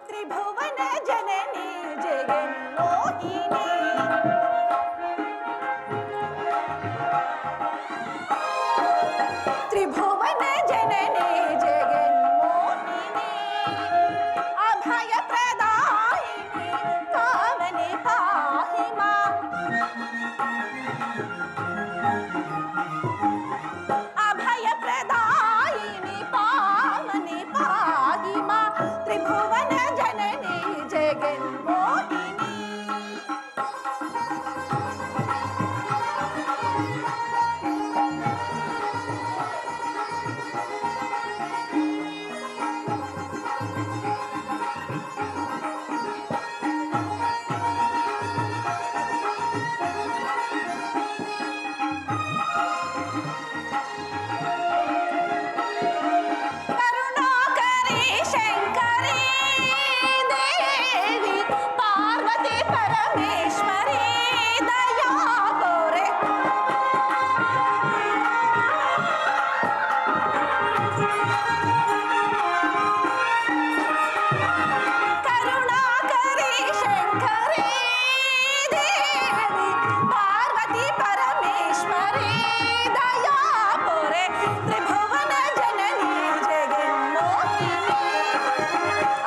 ತ್ರಿಭುವನ ಜನನಿ ಜಗನ್ಮೋಹಿನಿ ತ್ರಿಭುವನ ಜನನಿ ಜಗನ್ಮೋಹಿನಿ ಅಭಯ ಪ್ರದಾಯಿನಿ ಕಾಮನಿ ಪಾಹಿ ಮಾಂ ಅಭಯ ಪ್ರದಾಯಿನಿ ಪಾವನಿ ಪಾಹಿ ಮಾಂ ತ್ರಿಭುವನ ಜನನಿ ಜಗನ್ಮೋಹಿನಿ ಕರುಣಾಕರಿ ಶಂಕರಿ ದೇವಿ ಪಾರ್ವತಿ ಪರಮೇಶ್ವರಿ ದಯಾಪುರೆ ಕರುಣಾಕರಿ ಶಂಕರಿ ದೇವಿ ಪಾರ್ವತಿ ಪರಮೇಶ್ವರಿ ದಯಾಪುರೆ ತ್ರಿಭುವನ ಜನನಿ ಜಗನ್ಮೋಹಿನಿ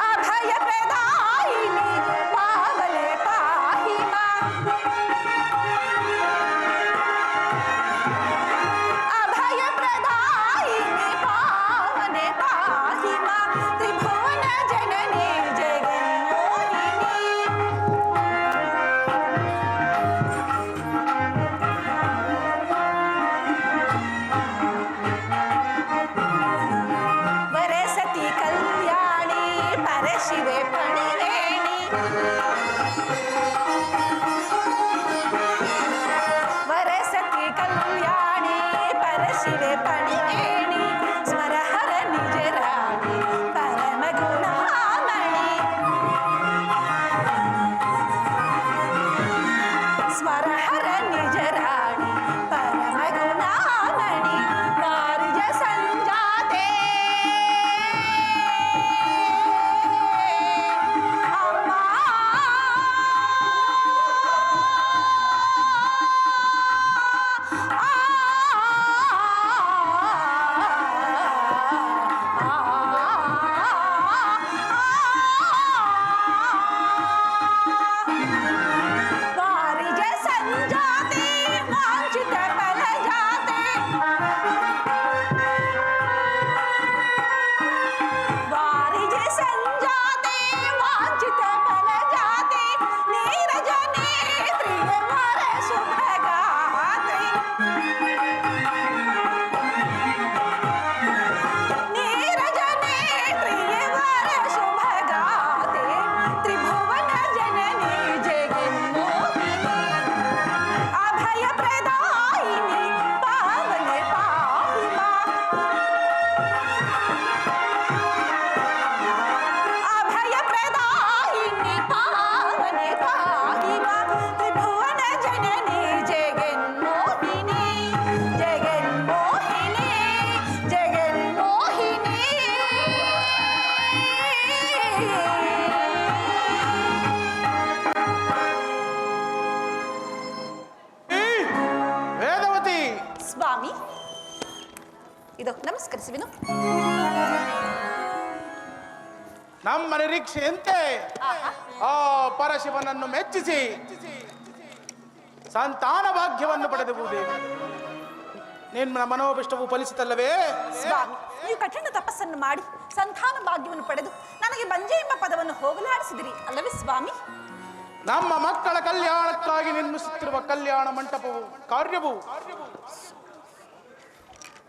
ಅಭಯ ಪ್ರದಾಯಿನಿ ಪಾವನೆ ಪಾಹಿ ಮಾಂ ಅಭಯ ಪ್ರದಾಯಿನಿ ಪಾವನೆ ಪಾಹಿ ಮಾಂ ತ್ರಿಭುವನ ಜನನಿ ಜಗನ್ಮೋಹಿನಿ ವರಸತಿ ಕಲ್ಯಾಣಿ ಪರಶಿವೆ ಪಣಿವೇಣಿ ವರಸತಿ ಕಲ್ಯಾಣಿ ಪರಶಿವೆ ಪಣಿವೇಣಿ ಸ್ಮರಹರ ನಿಜ ರಾಣಿ ಪರಮ ಗುಣಾಮಣಿ ಸ್ಮರಹರ ನಿಜ ರಾಣಿ ಪರಮ ಗುಣಾಮಣಿ ವಾರಿಜ ಸಂಜಾತೆ ಅಮ್ಮ ವಾರಿಜ ಸಂಜಾತೆ ವಾಂಛಿತ ಫಲ ಜಾತೆ ವಾರಿಜ ಸಂಜಾತೆ ವಾಂಛಿತ ಫಲ ಜಾತೆ ನೀರಜ ನೇತ್ರಿಯ ವರ ಶುಭಗಾತ್ರಿ ನೀರಜ ನೇತ್ರಿಯ ವರ ಶುಭಗಾತೆ ತ್ರಿಭುವನ ಜನನಿ ಜಗನ್ಮೋಹಿನಿ ಅಭಯ ಪ್ರದಾಯಿನಿ ಪಾವನೆ ಪಾಹಿ ಮಾಂ ಅಭಯ ಪ್ರದಾಯಿನಿ ಪಾವನೆ ಪಾಹಿ ಮಾಂ ತ್ರಿಭುವನ ಜನನಿ ಜಗನ್ಮೋಹಿನಿ ಜಗನ್ಮೋಹಿನಿ ಜಗನ್ಮೋಹಿನಿ ವೇದವತಿ ಸ್ವಾಮಿ ಇದು ನಮಸ್ಕರಿಸುವೆನು ನಮ್ಮ ನಿರೀಕ್ಷೆಯಂತೆ ಆಹಾ ಆ ಪರಶಿವನನ್ನು ಮೆಚ್ಚಿಸಿ ಸಂತಾನ ಭಾಗ್ಯವನ್ನು ಪಡೆದೆವು ದೇವಿ. ನಿನ್ನ ಮನೋಭಿಷ್ಟವು ಫಲಿಸಿತಲ್ಲವೇ? ಸ್ವಾಮಿ ನೀವು ಕಠಿಣ ತಪಸ್ಸನ್ನು ಮಾಡಿ ಸಂತಾನ ಭಾಗ್ಯವನ್ನು ಪಡೆದು ನನಗೆ ಬಂಜೆ ಎಂಬ ಪದವನ್ನು ಹೋಗಲಾಡಿಸಿದಿರಿ ಅಲ್ಲವೇ ಸ್ವಾಮಿ? ನಮ್ಮ ಮಕ್ಕಳ ಕಲ್ಯಾಣಕ್ಕಾಗಿ ನಿರ್ಮಿಸುತ್ತಿರುವ ಕಲ್ಯಾಣ ಮಂಟಪವು ಕಾರ್ಯವು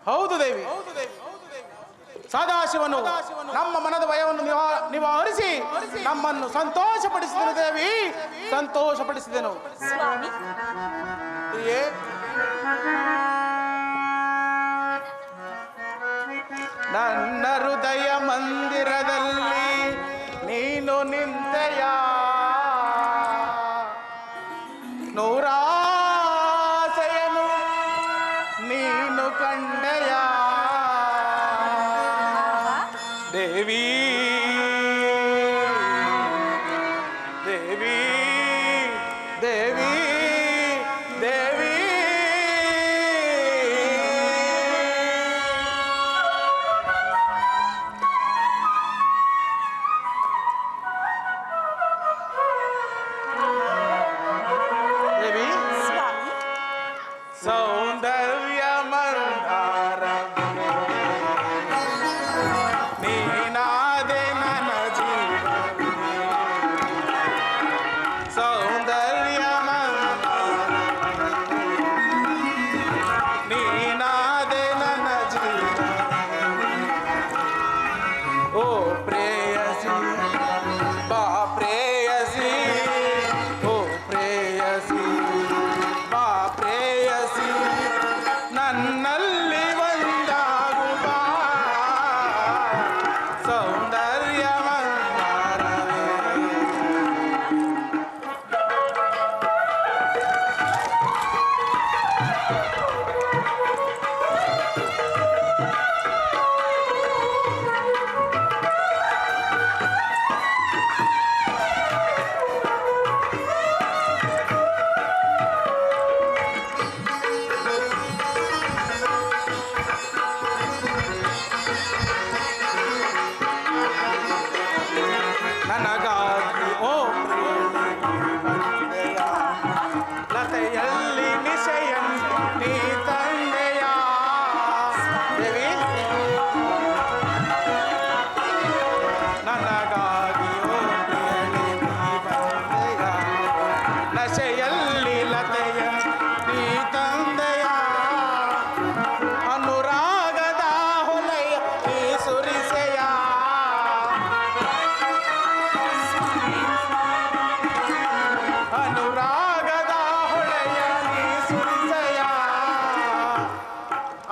ಹೌದು ದೇವಿ. ಸದಾಶಿವನು ನಮ್ಮ ಮನದ ಭಯವನ್ನು ನಿವಾರಿಸಿ ನಮ್ಮನ್ನು ಸಂತೋಷಪಡಿಸಿದನು ದೇವಿ, ಸಂತೋಷಪಡಿಸಿದನು ಸ್ವಾಮಿ. ಪ್ರಿಯೇ, ನನ್ನ ಹೃದಯ ಮಂದಿರದಲ್ಲಿ ನೀನು ನಿಂತೆಯ, ನೂರಾಸೆಯನು ನೀನು ಕಂಡೆಯ. ದೇವಿ ದೇವಿ ದೇವಿ ದೇವಿ ದೇವಿ ಸ್ವಾಮಿ ಸೌಂದರ್ಯ ಮಂದಾರ ನೀನಾದೆ ನನ್ನ ಜೀವ ಸೌಂದರ್ಯ ಮಂದಾರ ನೀನಾದೆ ನನ್ನ ಜೀವ ಓ ಪ್ರೇಯಸಿ ಬಾ ಪ್ರೇಯಸಿ ಓ ಪ್ರೇಯಸಿ ಬಾ ಪ್ರೇಯಸಿ ನನ್ನಲ್ಲಿ ಒಂದಾಗುವ ಸೌಂದರ್ಯ ಮಂದಾರವೇ ನನಗಾಗಿ ಓ ಪ್ರಿಯ ಲತೆಯಲ್ಲಿ ನಿಶಯನ್ ನೀ ತಂದೆಯ ದೇವಿ ನನಗಾಗಿ ಓ ಪ್ರಿಯನೇ ನೀ ಬಂದೆಯ ನಶೆಯಲ್ಲಿ ಲತೆಯ ನೀ ತಂದೆಯ ಅನುರಾಗದ ಹೊಲೆಯ ನೀ ಸುರಿಸೆಯ ಅನುರಾಗದ ಹೊಳೆಯ ನೀ ಸುರಿಸೆಯ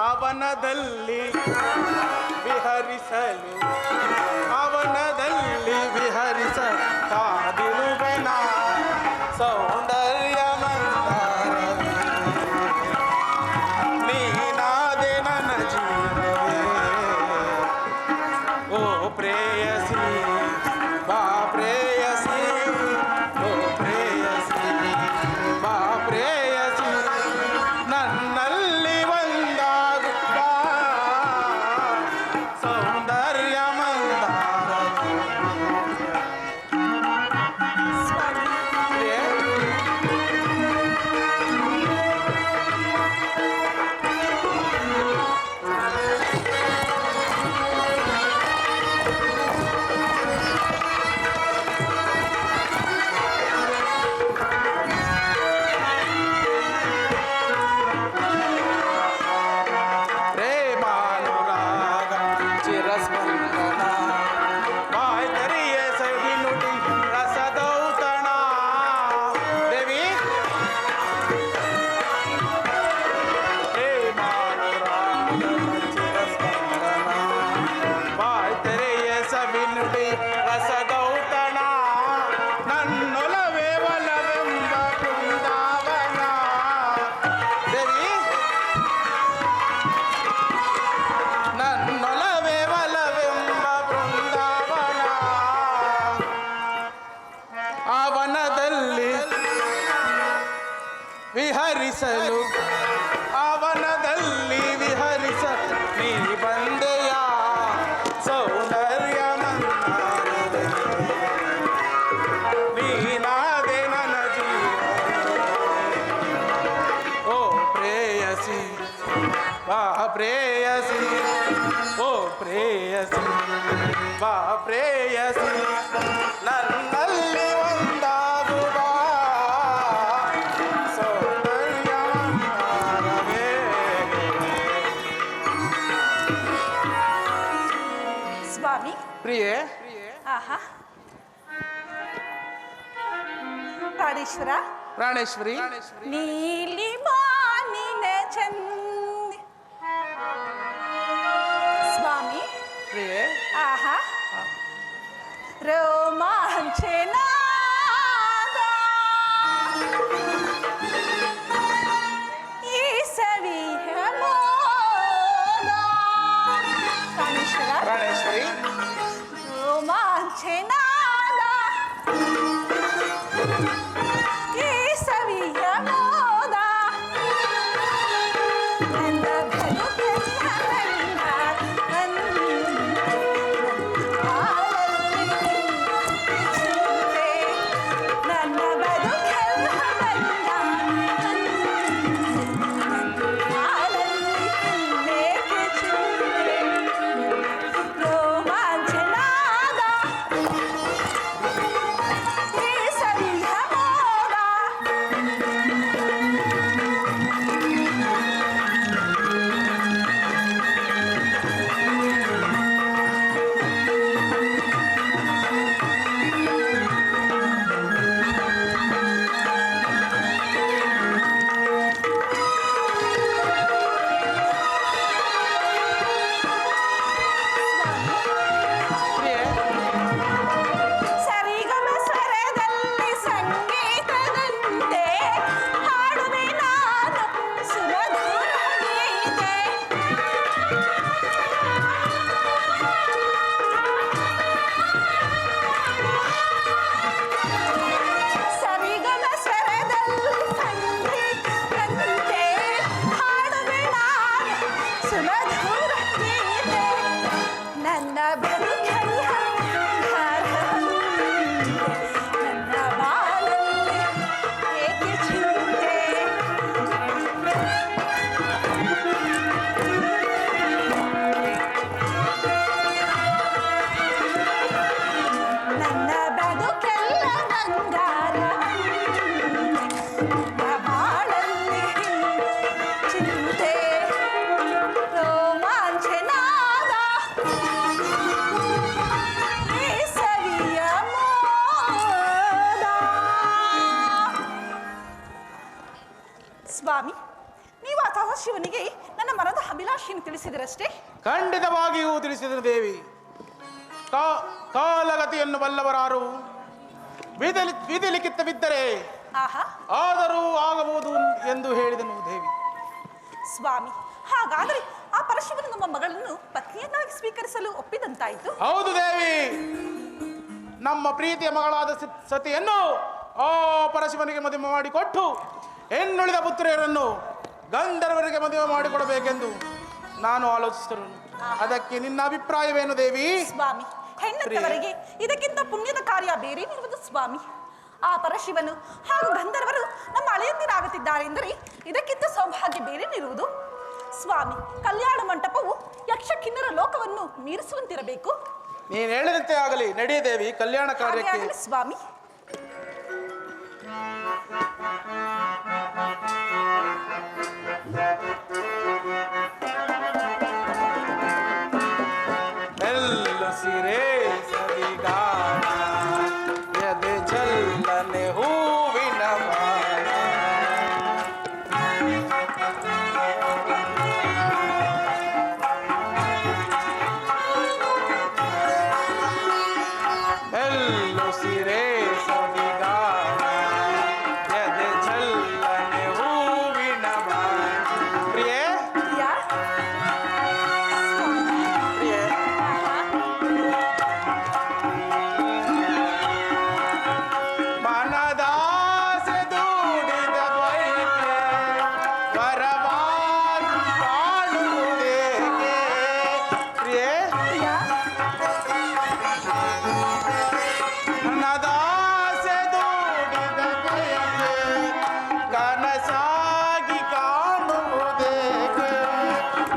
ಅವನದಲ್ಲಿ ವಿಹರಿಸಲು ಅವನದಲ್ಲಿ ವಿಹರಿಸ ಕಾದಿರುವೆನ ಸೌಂದರ್ಯ ಮಂದಾರವೇ ನೀನಾದೆ ನನ್ನ ಜೀವವೇ ಓ ಪ್ರೇಯಸಿ ಬಾ ಪ್ರೇಯಸಿ ಓ ಪ್ರೇಯಸಿ ಬಾ ಪ್ರೇಯಸಿ ನನ್ನಲ್ಲಿ ಒಂದಾಗುತ್ತ ಸೌಂದರ್ಯ ಮಂದಾರವೇ ಸ್ವಾಮಿ ಪ್ರಿಯೆ, ಪ್ರೇಮಾನುರಾಗ ಚಿರಸ್ಪಂದನ ವಾಯ್ತರಿಯ ಸವಿ ನುಡಿ ರಸದೌತಣ ದೇವಿ ಪ್ರೇಮಾನುರಾಗ ಚಿರಸ್ಪಂದನ ವಾಯ್ತರಿಯ ಸವಿ ನುಡಿ ರಸದೌತಣ ನನ್ನೊಲವೇ ಒಲವೆಂಬ ಬೃಂದಾವನ ದೇವಿ ನನ್ನೊಲವೇ ಒಲವೆಂಬ ಬೃಂದಾವನ ಅವನದಲ್ಲಿ ವಿಹರಿಸಲು ಅವನದಲ್ಲಿ ವಿಹರಿಸ ನೀ ಬಂದೆಯ ಸೌಂದರ್ಯ ಮಂದಾರವೇ ನೀನಾದೆ ನನ್ನ ಜೀವ ಓ ಪ್ರೇಯಸಿ ಬಾ ಪ್ರೇಯಸಿ ಓ ಪ್ರೇಯಸಿ ಬಾ ಪ್ರೇಯಸಿ ನನ್ನಲ್ಲಿ ಒಂದಾಗುವ ಸೌಂದರ್ಯ ಮಂದಾರವೇ ಸ್ವಾಮಿ ಪ್ರಿಯೆ ಆಹಾ ಪ್ರಾಣೇಶ್ವರ ಪ್ರಾಣೇಶ್ವರಿ ನೀಲಿ ಬಾನಿನ ಚಂದ ಸ್ವಾಮಿ ಪ್ರಿಯೆ ಆಹಾ ರೋಮಾಂಚನಾದ ಈ ಸವಿಯ ಮೋದ ಪ್ರಾಣೇಶ್ವರ ಪ್ರಾಣೇಶ್ವರಿ ರೋಮಾಂಚನಾದ ಈ ಸವಿಯ ಮೋದ ನನ್ನ ಬದುಕೆಲ್ಲ ನನ್ನ ಬದುಕೆಲ್ಲ ರೋಮಾಂಚನಾದ ಈ ಸವಿಯ ಮೋದ ಪ್ರಿಯೆ, ಸರಿಗಮ ಸ್ವರದಲ್ಲಿ ಸಂಗೀತದಂತೆ ಹಾಡುವೆ ನಾನು ಸುಮಧುರ ಗೀತೆ ಸರಿಗಮ ಸ್ವರದಲ್ಲಿ ಸಂಗೀತದಂತೆ ಹಾಡುವೆ ನಾನು ಸುಮಧುರ ಗೀತೆ ನನ್ನ ಬದುಕಲ್ಲ ನನ್ನ ಬಾಳಲ್ಲಿ ಏಕೆ ಚಿಂತೆ ನನ್ನ ಬದುಕೆಲ್ಲ ಬಂಗಾರ ನನ್ನ ಬಾಳಲ್ಲಿ ಚಿಂತೆ ರೋಮಾಂಚನಾದ ಈ ಸವಿಯ ಮೋದ. ಸ್ವಾಮಿ, ನೀವು ಆ ಶಿವನಿಗೆ ನನ್ನ ಮನದ ಅಭಿಲಾಷೆಯನ್ನು ತಿಳಿಸಿದರಷ್ಟೇ. ಖಂಡಿತವಾಗಿಯೂ ತಿಳಿಸಿದರು ದೇವಿ. ಕಾಲಗತಿಯನ್ನು ಬಲ್ಲವರಾರು ವಿಧಿ ಲಿಖಿತವಿದ್ದರೆ ಆಹಾ ಆದರೂ ಆಗಬಹುದು ಎಂದು ಹೇಳಿದನು ದೇವಿ. ಸ್ವಾಮಿ, ಹಾಗಾದರೆ ಆ ಪರಶಿವನು ನಮ್ಮ ಮಗಳನ್ನು ಪತ್ನಿಯನ್ನಾಗಿ ಸ್ವೀಕರಿಸಲು ಒಪ್ಪಿದಂತಾಯಿತು. ಹೌದು ದೇವಿ, ನಮ್ಮ ಪ್ರೀತಿಯ ಮಗಳಾದ ಸತಿಯನ್ನು ಆ ಪರಶಿವನಿಗೆ ಮದುವೆ ಮಾಡಿಕೊಟ್ಟು ಹೆಣ್ಣುಳಿದ ಪುತ್ರಿಯರನ್ನು ಗಂಧರ್ವರಿಗೆ ಮದುವೆ ಮಾಡಿಕೊಡಬೇಕೆಂದು ನಾನು ಆಲೋಚಿಸಿದರು. ಅದಕ್ಕೆ ನಿನ್ನ ಅಭಿಪ್ರಾಯವೇನು ದೇವಿ? ಸ್ವಾಮಿ, ಹೆಣ್ಣತ್ತವರಿಗೆ ಇದಕ್ಕಿಂತ ಪುಣ್ಯದ ಕಾರ್ಯ ಬೇರೇನಿರುವುದು ಸ್ವಾಮಿ. ಆ ಪರಶಿವನು ಹಾಗೂ ಗಂಧರ್ವರು ನಮ್ಮ ಅಳೆಯಂದಿರಾಗುತ್ತಿದ್ದಾರೆ ಎಂದರೆ ಇದಕ್ಕಿಂತ ಸೌಭಾಗ್ಯ ಬೇರೇನಿರುವುದು ಸ್ವಾಮಿ. ಕಲ್ಯಾಣ ಮಂಟಪವು ಯಕ್ಷ ಕಿನ್ನರ ಲೋಕವನ್ನು ಮೀರಿಸುವಂತಿರಬೇಕು. ನೀನು ಹೇಳಿದಂತೆ ಆಗಲಿ. ನಡೆಯ ದೇವಿ, ಕಲ್ಯಾಣ ಹಾಗೆ ಕಾರ್ಯಕ್ಕೆ. ಆಗಲಿ ಸ್ವಾಮಿ. ಸಿರೆ ಸರಿಗಾನ ಎದೆ ಚಲ್ಲನೆ ಹೂವಿನ ಬಾಣ. ಎಲ್ಲೋ ಸಿರೆ ಸರಿಗಾನ ಎದೆ ಚಲ್ಲನೆ ಹೂವಿನ ಬಾಣ. ಪ್ರಿಯೆ, ಪ್ರಿಯಾ, ಪ್ರಿಯೆ, ಮನದಾಸೆ ದೂಡಿದ ಬಯಕೆ ವರವಾಗಿ ಕಾಣುವುದೇಕೆ? ಪ್ರಿಯೆ, ಪ್ರಿಯಾ, ಮನದಾಸೆ ದೂಡಿದ ಬಯಕೆ ಕನಸಾಗಿ ಕಾಣುವುದೇಕೆ?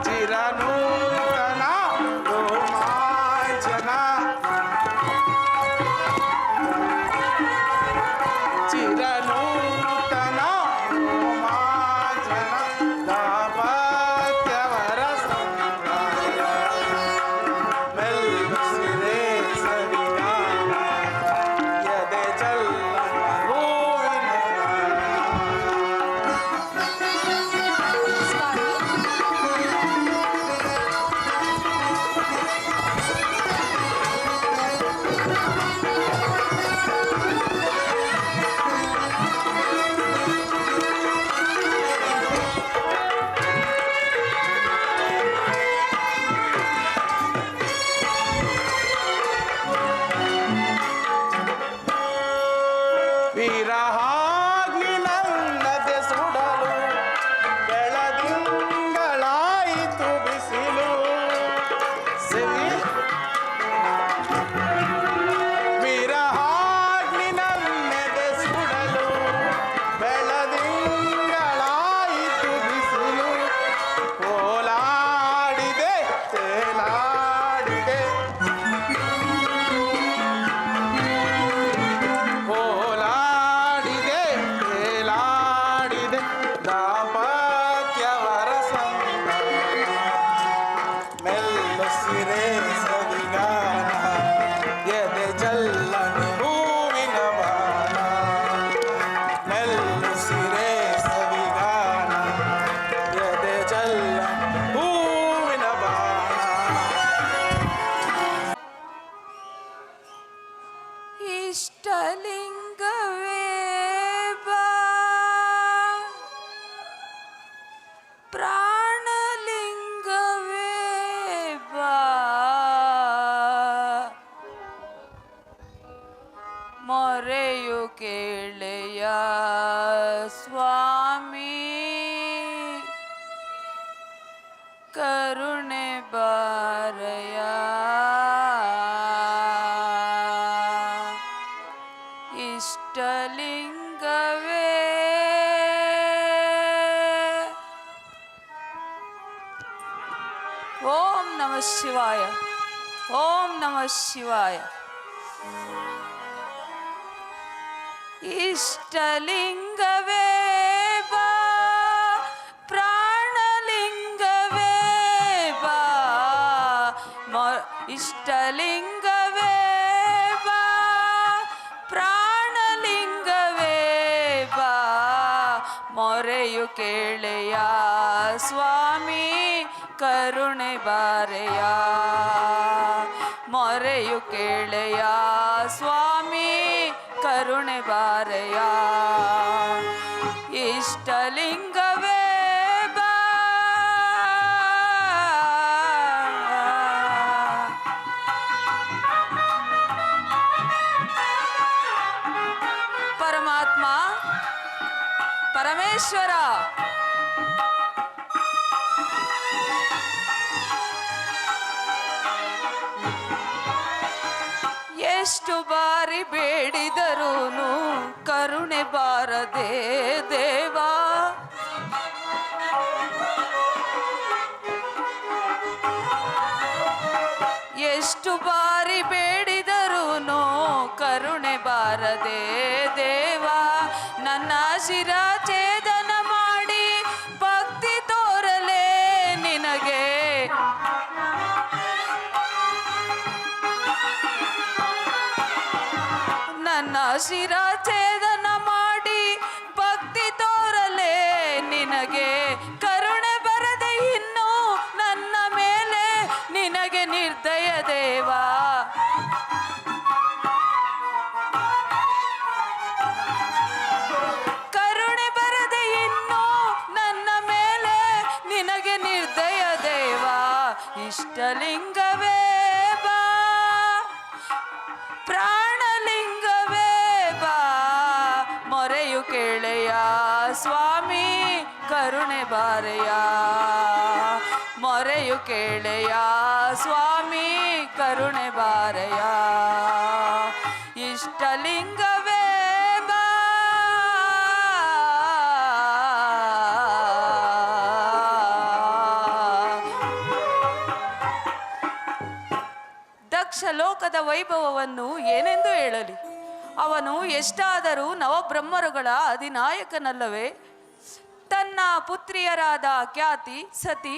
ಚಿರನೂತನ ರೋಮಾಂಚನ ಚಿರನೂತನ ರೋಮಾಂಚನ ದಾಂಪತ್ಯವರ ಸಂಗಾಯ. ಮೆಲ್ಲುಸಿರೆ ಸರಿಗಾನ ಎದೆ ಚಲ್ಲನ ಹೂವಿನ ಸ್ವಾಮಿ. ಕರುಣೆ ಬಾರಯ ಇಷ್ಟಲಿಂಗವೇ. ಓಂ ನಮಃ ಶಿವಾಯ. ಓಂ ನಮಃ ಶಿವಾಯ. ಇಷ್ಟಲಿಂಗವೇ ಬಾ, ಪ್ರಾಣಲಿಂಗವೇ ಬಾ, ಇಷ್ಟಲಿಂಗವೇ ಬಾ, ಪ್ರಾಣಲಿಂಗವೇ ಬಾ, ಮೊರೆಯು ಕೇಳೆಯ ಸ್ವಾಮಿ ಕರುಣೆ ಬಾರೆಯ, ಮೊರೆಯು ಕೇಳೆಯ ಸ್ವಾಮಿ ಕರುಣೆ ಬಾರೆಯ, ಇಷ್ಟಲಿಂಗವೇ ಬಾ. ಪರಮಾತ್ಮ ಪರಮೇಶ್ವರ ಎಷ್ಟು ಬಾರಿ ಬೇಡಿದರೂನು ಕರುಣೆ ಬಾರದೆ ದೇವಾ, ಎಷ್ಟು ಬಾರಿ ಬೇಡಿದರೂನು ಕರುಣೆ ಬಾರದೆ ದೇವಾ, ನನ್ನ ಶಿರಛೇದನ ಮಾಡಿ ಭಕ್ತಿ ತೋರಲೇ ನಿನಗೆ, ನನ್ನ ಶಿರಛೇದನ ಮಾಡಿ ಭಕ್ತಿ ತೋರಲೇ ನಿನಗೆ, ಕರುಣೆ ಬರದೆ ಇನ್ನು ನನ್ನ ಮೇಲೆ ನಿನಗೆ ನಿರ್ದಯ ದೇವಾ, ಕರುಣೆ ಬರದೆ ಇನ್ನು ನನ್ನ ಮೇಲೆ ನಿನಗೆ ನಿರ್ದಯ ದೇವಾ, ಇಷ್ಟಲಿಂಗವೇ ಬಾ, ಪ್ರಾಣಲಿಂಗವೇ ಬಾ, ಮೊರೆಯು ಕೇಳೆಯ ಸ್ವಾಮಿ ಕರುಣೆ ಬಾರೆಯ, ಮೊರೆಯು ಕೇಳೆಯ ಸ್ವಾಮಿ ಕರುಣೆ ಬಾರೆಯ, ಇಷ್ಟಲಿಂಗವೇ ಬಾ. ದಕ್ಷ ಲೋಕದ ವೈಭವವನ್ನು ಏನೆಂದು ಹೇಳಲಿ, ಅವನು ಎಷ್ಟಾದರೂ ನವಬ್ರಹ್ಮರುಗಳ ಅಧಿನಾಯಕನಲ್ಲವೇ. ತನ್ನ ಪುತ್ರಿಯರಾದ ಖ್ಯಾತಿ, ಸತಿ,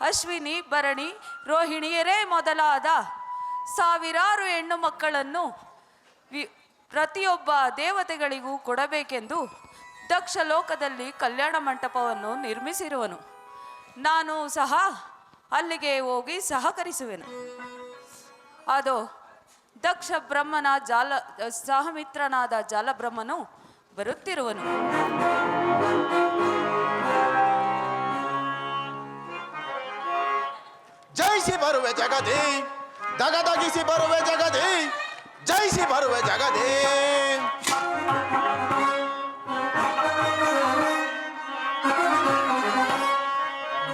ಅಶ್ವಿನಿ, ಭರಣಿ, ರೋಹಿಣಿಯರೇ ಮೊದಲಾದ ಸಾವಿರಾರು ಹೆಣ್ಣು ಮಕ್ಕಳನ್ನು ಪ್ರತಿಯೊಬ್ಬ ದೇವತೆಗಳಿಗೂ ಕೊಡಬೇಕೆಂದು ದಕ್ಷ ಲೋಕದಲ್ಲಿ ಕಲ್ಯಾಣ ಮಂಟಪವನ್ನು ನಿರ್ಮಿಸಿರುವನು. ನಾನು ಸಹ ಅಲ್ಲಿಗೆ ಹೋಗಿ ಸಹಕರಿಸುವೆನು. ಅದು ದಕ್ಷ ಬ್ರಹ್ಮನ ಸಹಮಿತ್ರನಾದ ಜಾಲಬ್ರಹ್ಮನು ಬರುತ್ತಿರುವನು. ಜೈಸಿ ಬರುವೆ ಜಗದಿ, ದಗದಗಿಸಿ ಬರುವೆ ಜಗದಿ, ಜೈಸಿ ಬರುವೆ ಜಗದಿ,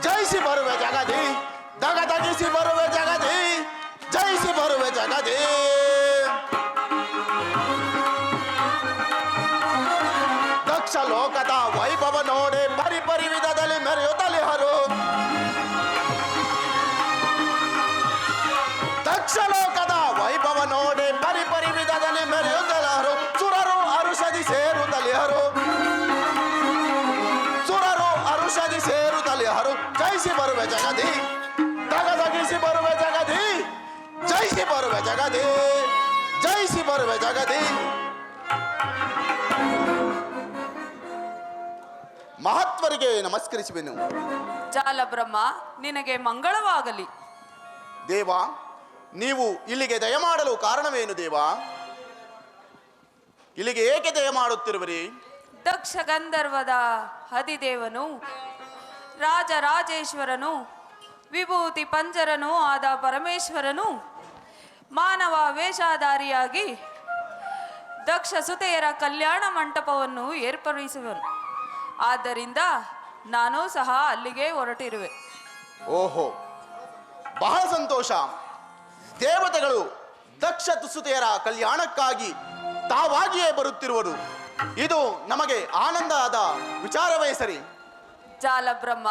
ಜೈಸಿ ಬರುವೆ ಜಗದಿ, ದಗದಗಿಸಿ ಬರುವೆ ಜಗದಿ, ಜೈಸಿ ಬರುವೆ ಜಗದಿ. ದಕ್ಷ ಲೋಕದ ವೈಭವ ನೋಡಿ ಪರಿ ವಿಧದಲ್ಲಿ ಮೆರೆಯುತ್ತಲೇ ಹರು, ದಕ್ಷ ಲೋಕದ ವೈಭವ ನೋಡಿ ಪರಿ ವಿಧದಲ್ಲಿ ಮೆರೆಯುತ್ತಲರು, ಸುರರು ಅರುಷದಿ ಸೇರುತ್ತಲಿಹರು, ಸುರರು ಅರುಷದಿ ಸೇರುತ್ತಲಿಹರು, ಜೈಸಿ ಬರುವೆ ಜಗದಿ, ದಗದಗಿಸಿ ಬರುವೆ ಜಗದಿ, ಜೈಸಿ ಬರುವೆ ಜಗದಿ, ಜೈಸಿ ಬರುವೆ ಜಗದಿ. ಮಹಾತ್ಮರಿಗೆ ನಮಸ್ಕರಿಸುವೆನು. ಜಾಲಬ್ರಹ್ಮ ನಿನಗೆ ಮಂಗಳವಾಗಲಿ. ದೇವ, ನೀವು ಇಲ್ಲಿಗೆ ದಯಮಾಡಲು ಕಾರಣವೇನು ದೇವ? ಇಲ್ಲಿಗೆ ಏಕೆ ದಯಮಾಡುತ್ತಿರುವಿರಿ? ದಕ್ಷ ಗಂಧರ್ವದ ಹದಿದೇವನು, ರಾಜರಾಜೇಶ್ವರನು, ವಿಭೂತಿ ಪಂಜರನೂ ಆದ ಪರಮೇಶ್ವರನು ಮಾನವ ವೇಷಧಾರಿಯಾಗಿ ದಕ್ಷ ಸುತೆಯರ ಕಲ್ಯಾಣ ಮಂಟಪವನ್ನು ಏರ್ಪಡಿಸುವನು. ಆದ್ದರಿಂದ ನಾನು ಸಹ ಅಲ್ಲಿಗೆ ಹೊರಟಿರುವೆ. ಓಹೋ, ಬಹಳ ಸಂತೋಷ. ದೇವತೆಗಳು ದಕ್ಷ ತುಸುತೆಯರ ಕಲ್ಯಾಣಕ್ಕಾಗಿ ತಾವಾಗಿಯೇ ಬರುತ್ತಿರುವರು. ಇದು ನಮಗೆ ಆನಂದದ ವಿಚಾರವೇ ಸರಿ. ಜಾಲಬ್ರಹ್ಮ,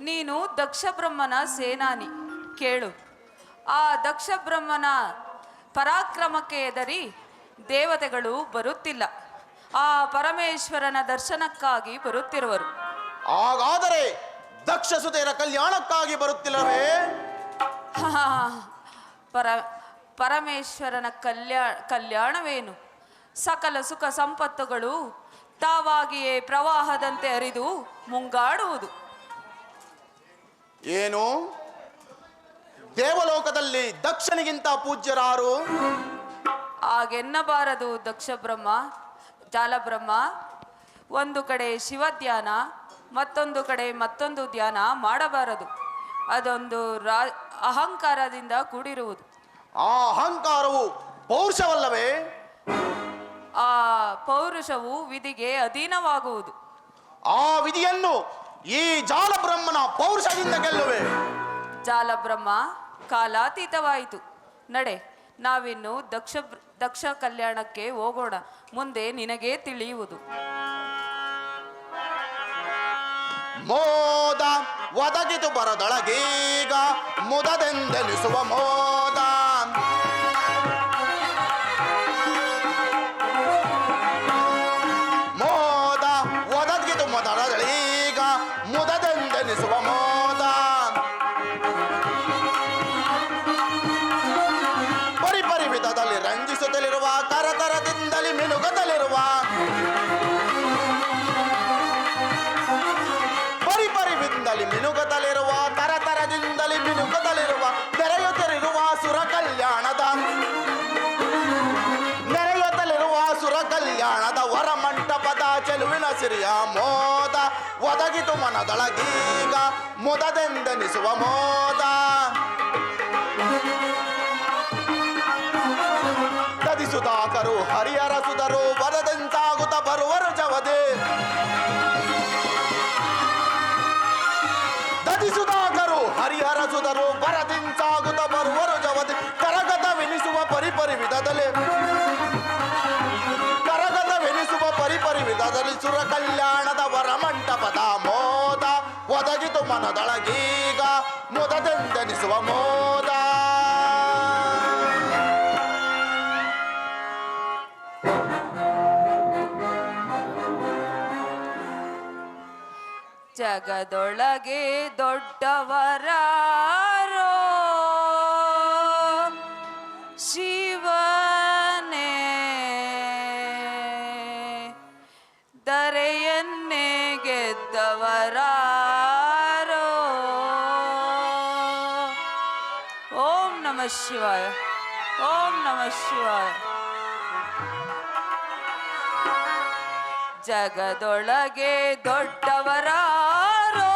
ನೀನು ದಕ್ಷ ಬ್ರಹ್ಮನ ಸೇನಾನಿ. ಕೇಳು, ಆ ದಕ್ಷ ಬ್ರಹ್ಮನ ಪರಾಕ್ರಮಕ್ಕೆ ಎದರಿ ದೇವತೆಗಳು ಬರುತ್ತಿಲ್ಲ, ಆ ಪರಮೇಶ್ವರನ ದರ್ಶನಕ್ಕಾಗಿ ಬರುತ್ತಿರುವರು. ಹಾಗಾದರೆ ದಕ್ಷ ಸುತೆಯರ ಕಲ್ಯಾಣಕ್ಕಾಗಿ ಬರುತ್ತಿಲ್ಲವೇ? ಪರಮೇಶ್ವರನ ಕಲ್ಯಾಣವೇನು? ಸಕಲ ಸುಖ ಸಂಪತ್ತುಗಳು ತಾವಾಗಿಯೇ ಪ್ರವಾಹದಂತೆ ಹರಿದು ಮುಂಗಾಡುವುದು. ಏನು, ದೇವಲೋಕದಲ್ಲಿ ದಕ್ಷನಿಗಿಂತ ಪೂಜ್ಯರಾರು? ಹಾಗೆನ್ನಬಾರದು ದಕ್ಷ ಬ್ರಹ್ಮ. ಜಾಲಬ್ರಹ್ಮ, ಒಂದು ಕಡೆ ಶಿವಧ್ಯಾನ, ಮತ್ತೊಂದು ಕಡೆ ಮತ್ತೊಂದು ಧ್ಯಾನ ಮಾಡಬಾರದು. ಅದೊಂದು ಅಹಂಕಾರದಿಂದ ಕೂಡಿರುವುದು. ಆ ಅಹಂಕಾರವು ಪೌರುಷವಲ್ಲವೇ? ಆ ಪೌರುಷವು ವಿಧಿಗೆ ಅಧೀನವಾಗುವುದು. ಆ ವಿಧಿಯನ್ನು ಈ ಜಾಲಬ್ರಹ್ಮನ ಪೌರುಷದಿಂದ ಗೆಲ್ಲುವೆ. ಜಾಲಬ್ರಹ್ಮ, ಕಾಲಾತೀತವಾಯಿತು. ನಡೆ, ನಾವಿನ್ನು ದಕ್ಷ ಕಲ್ಯಾಣಕ್ಕೆ ಹೋಗೋಣ. ಮುಂದೆ ನಿನಗೆ ತಿಳಿಯುವುದು. ಮೋದ ಒದಗಿತು ಬರದೊಳಗೀಗ ಮುದದೆಂದೆನಿಸುವ ಮೋದ. ಮೋದ ಒದಗಿತು ಮೊದಲೀಗ ಮುದದೆಂದೆನಿಸುವ ಮೋದ. ಪರಿಪರಿ ವಿಧದಲ್ಲಿ ರಂಜಿಸುತ್ತಲಿರುವ ತರತರದಿಂದಲಿ ಮಿನುಗುತ್ತಲಿರುವ ಮಿನುಗುತ್ತಲಿರುವ ತರತರದಿಂದಲಿ ಮಿನುಗುತ್ತಲಿರುವ ನೆರೆಯುತ್ತಲಿರುವ ಸುರ ಕಲ್ಯಾಣದ ವರ ಮಂಟಪದ ಚೆಲುವಿನ ಸಿರಿಯ ಮೋದ ಒದಗಿತು ಮನದೊಳಗೀಗ ಮುದದೆಂದೆನಿಸುವ ಮೋದ. ತದಿಸುದಾಕರು ಹರಿಹರ ಸುಧರು ವರದೆಂತಾಗುತ್ತ ಬರುವರು ಜವದೆ. ದದಿಸುದಾಕರು ಹರಿಹರ ಸುಧರು ಬರದಿಂಚಾಗುತ್ತ ಬರುವರು ಜವದೆ. ಕರಗತವೆನಿಸುವ ಪರಿಪರಿ ವಿಧದಲ್ಲಿ ಸುರ ಕಲ್ಯಾಣದ ವರ ಮಂಟಪದ ಮೋದ ಒದಗಿತು ಮನದೊಳಗೀಗ ಮುದದೆಂದೆನಿಸುವ ಮೋದ. ಜಗದೊಳಗೆ ದೊಡ್ಡವರಾರೋ ಶಿವನೇ, ದರೆಯನ್ನೇ ಗೆದ್ದವರಾರೋ. ಓಂ ನಮಃ ಶಿವಾಯ, ಓಂ ನಮಃ ಶಿವಾಯ. ಜಗದೊಳಗೆ ದೊಡ್ಡವರಾರೋ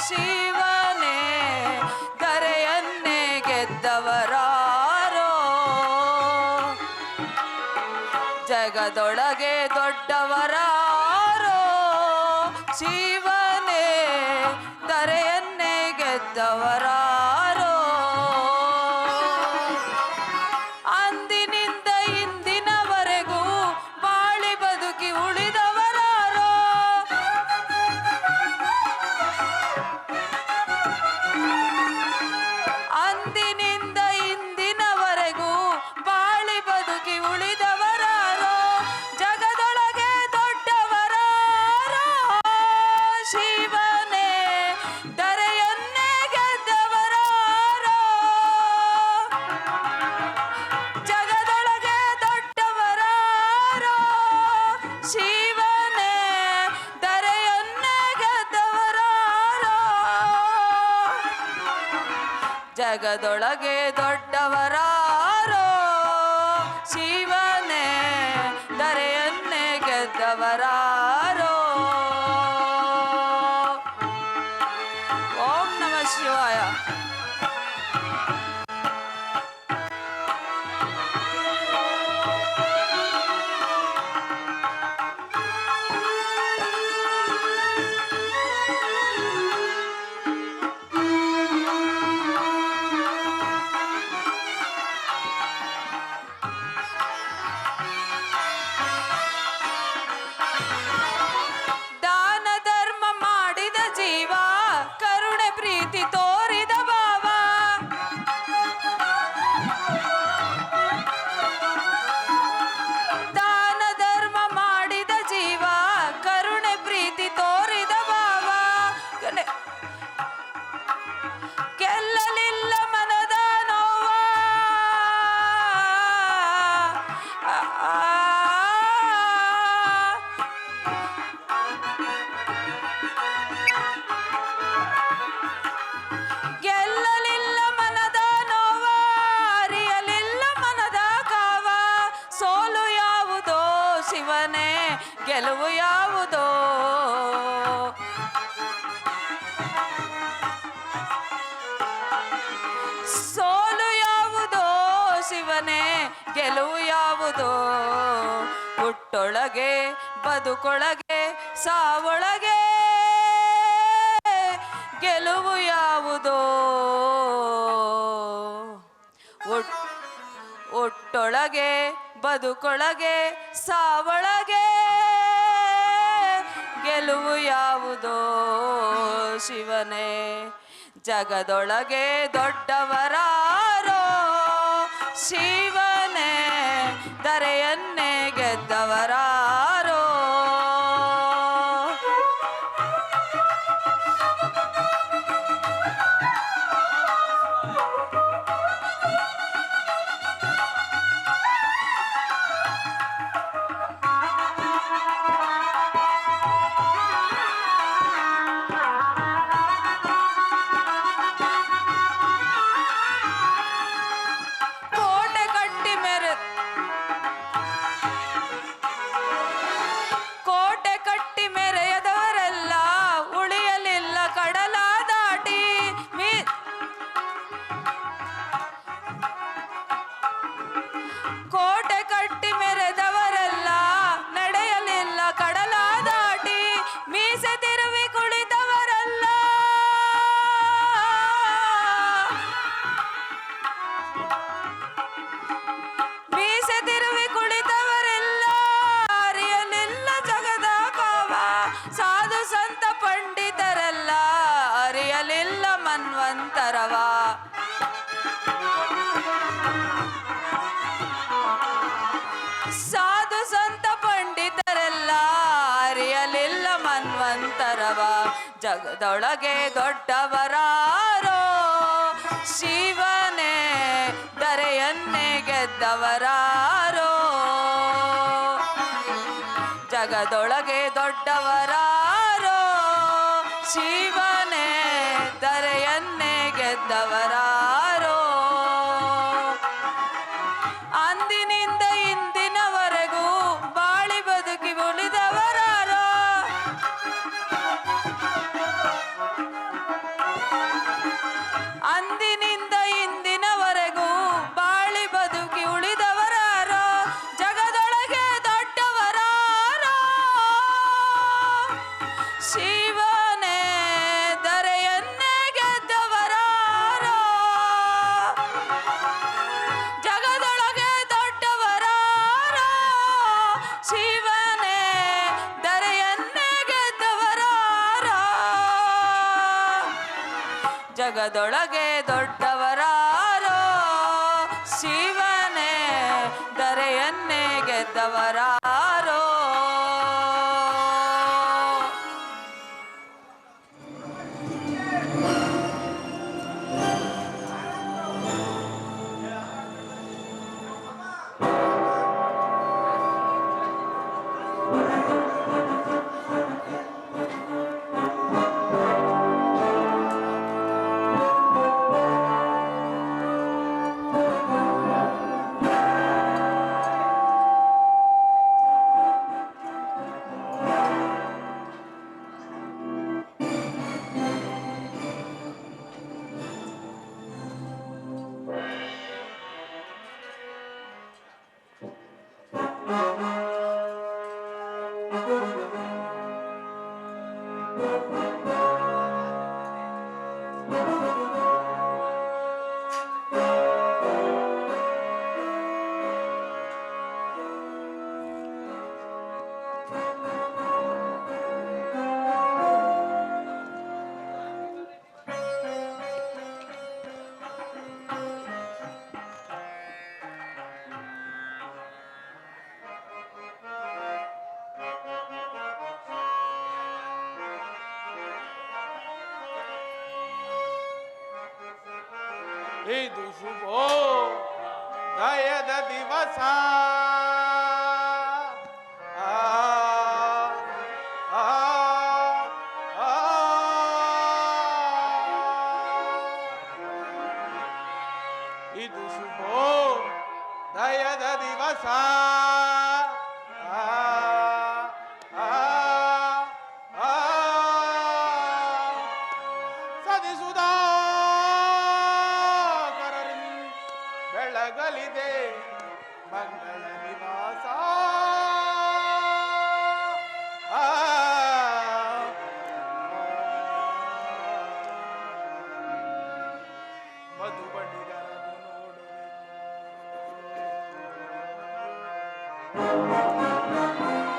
ಶಿವನೇ, ದರೆಯನ್ನೇ ಗೆದ್ದವರಾರೋ. ಜಗದೊಳಗೆ ದೊಡ್ಡವರಾರೋ ಶಿವನೇ, ದರೆಯನ್ನೇ ಗೆದ್ದವರಾರೋ. ಅಂದಿನಿಂದ ಇಂದಿನವರೆಗೂ ಬಾಳಿ ಬದುಕಿ ಉಳಿದವರಾರೋ. ಅಂದಿನಿಂದ ಇಂದಿನವರೆಗೂ ಬಾಳಿ ಬದುಕಿ ಉಳಿದವರಾರೋ. ಜಗದೊಳಗೆ ದೊಡ್ಡವರಾರೋ ಶಿವನೇ, ದರೆಯನ್ನೇ ಗೆದ್ದವರಾರೋ. ಜಗದೊಳಗೆ ದೊಡ್ಡವರಾರೋ ಶಿವನೇ, ದರೆಯನ್ನೇ ಗೆದ್ದವರಾರೋ. ಜಗದೊಳಗೆ ದೊಡ್ಡವರಾರೋ ಶಿವನೇ, ದರೆಯನ್ನೇ ಗೆದ್ದವರಾರೋ. ಓಂ ನಮಃ ಶಿವಾಯ. ಗೆಲುವು ಯಾವುದೋ ಸೋಲು ಯಾವುದೋ ಶಿವನೇ ಗೆಲುವು ಯಾವುದೋ ಹುಟ್ಟೊಳಗೆ ಬದುಕೊಳಗೆ ಸಾವೊಳಗೆ ಗೆಲುವು ಯಾವುದೋ ಒಟ್ಟೊಳಗೆ ಬದುಕೊಳಗೆ ಸಾವೊಳಗೆ ಗೆಲುವು ಯಾವುದೋ ಶಿವನೇ ಜಗದೊಳಗೆ ದೊಡ್ಡವರಾರೋ ಶಿವನೇ ಧರೆಯನ್ನೇ ಗೆದ್ದವರಾರೋ ಕೋಟೆ ಕಟ್ಟಿ ಮೆರೆಯದವರೆಲ್ಲ ಉಳಿಯಲಿಲ್ಲ ಕಡಲ ದಾಟಿ ಕೋಟೆ ಕಟ್ಟಿ ಮೆರೆದವರೆಲ್ಲ ನಡೆಯಲಿಲ್ಲ ಕಡಲ ದಾಟಿ ಮೀಸೆ ತಿರುವಿ ಕುಳಿತವರಲ್ಲ ಮೀಸೆ ತಿರುವಿ ಕುಳಿತವರೆಲ್ಲ ಅರಿಯಲಿಲ್ಲ ಜಗದ ಕಾವ ಸಾಧು ಸಂತ ಪಂಡಿತರೆಲ್ಲ ಅರಿಯಲಿಲ್ಲ ಮನ್ವಂತರವ ಸಾಧು ಸಂತ ಪಂಡಿತರೆಲ್ಲ ಅರಿಯಲಿಲ್ಲ ಮನ್ವಂತರವ ಜಗದೊಳಗೆ ದೊಡ್ಡವರಾರೋ ಶಿವನೇ ಧರೆಯನ್ನೇ ಗೆದ್ದವರಾರೋ ಜಗದೊಳಗೆ ದೊಡ್ಡವರಾರೋ ಶಿವನೇ ಧರೆಯನ್ನೇ ಗೆದ್ದವರಾರೋ ಅಂದಿನಿಂದ ಇಂದಿನವರೆಗೂ ಬಾಳಿ ಬದುಕಿ ಉಳಿದವರಾರೋ ಅಂದಿನಿಂದ ಇಂದಿನವರೆಗೂ ಬಾಳಿ ಬದುಕಿ ಉಳಿದವರಾರೋ ಜಗದೊಳಗೆ ದೊಡ್ಡವರಾರೋ ಶಿವನೇ ಧರೆಯನ್ನೇ ಗೆದ್ದವರಾರೋ ಜಗದೊಳಗೆ ದೊಡ್ಡವರಾರೋ ಶಿವನೇ ಧರೆಯನ್ನೇ ಗೆದ್ದವರಾರೋ ಜಗದೊಳಗೆ ದೊಡ್ಡವರಾರೋ ಶಿವನೇ ಧರೆಯನ್ನೇ ಗೆದ್ದವರಾರೋ ಇದು ಶುಭೋದಯದ ದಿವಸ ಆ, ಆ, ಆ. ಇದು ಶುಭೋದಯದ ದಿವಸ ಆ, ಆ. ಬೆಳಗಲಿದೆ ಮಂಗಳ ನಿವಾಸ ಆ ಮಧುಬಡಿಗರನ್ನು ನೋಡುವೆ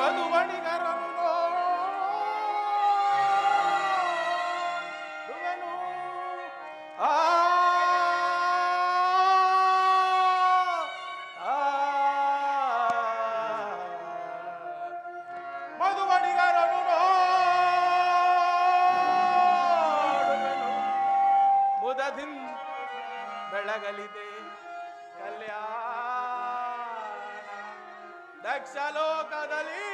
ಮಧುಬಡಿಗರನ್ನು ನೋಡುವೆನು ಆ ಮಧುಬಡಿಗರನ್ನು ನೋಡುವೆನು ಮುದದಿಂದ ಬೆಳಗಲಿದೆ ಕಲ್ಯಾಣ ದಕ್ಷ ಲೋಕದಲ್ಲಿ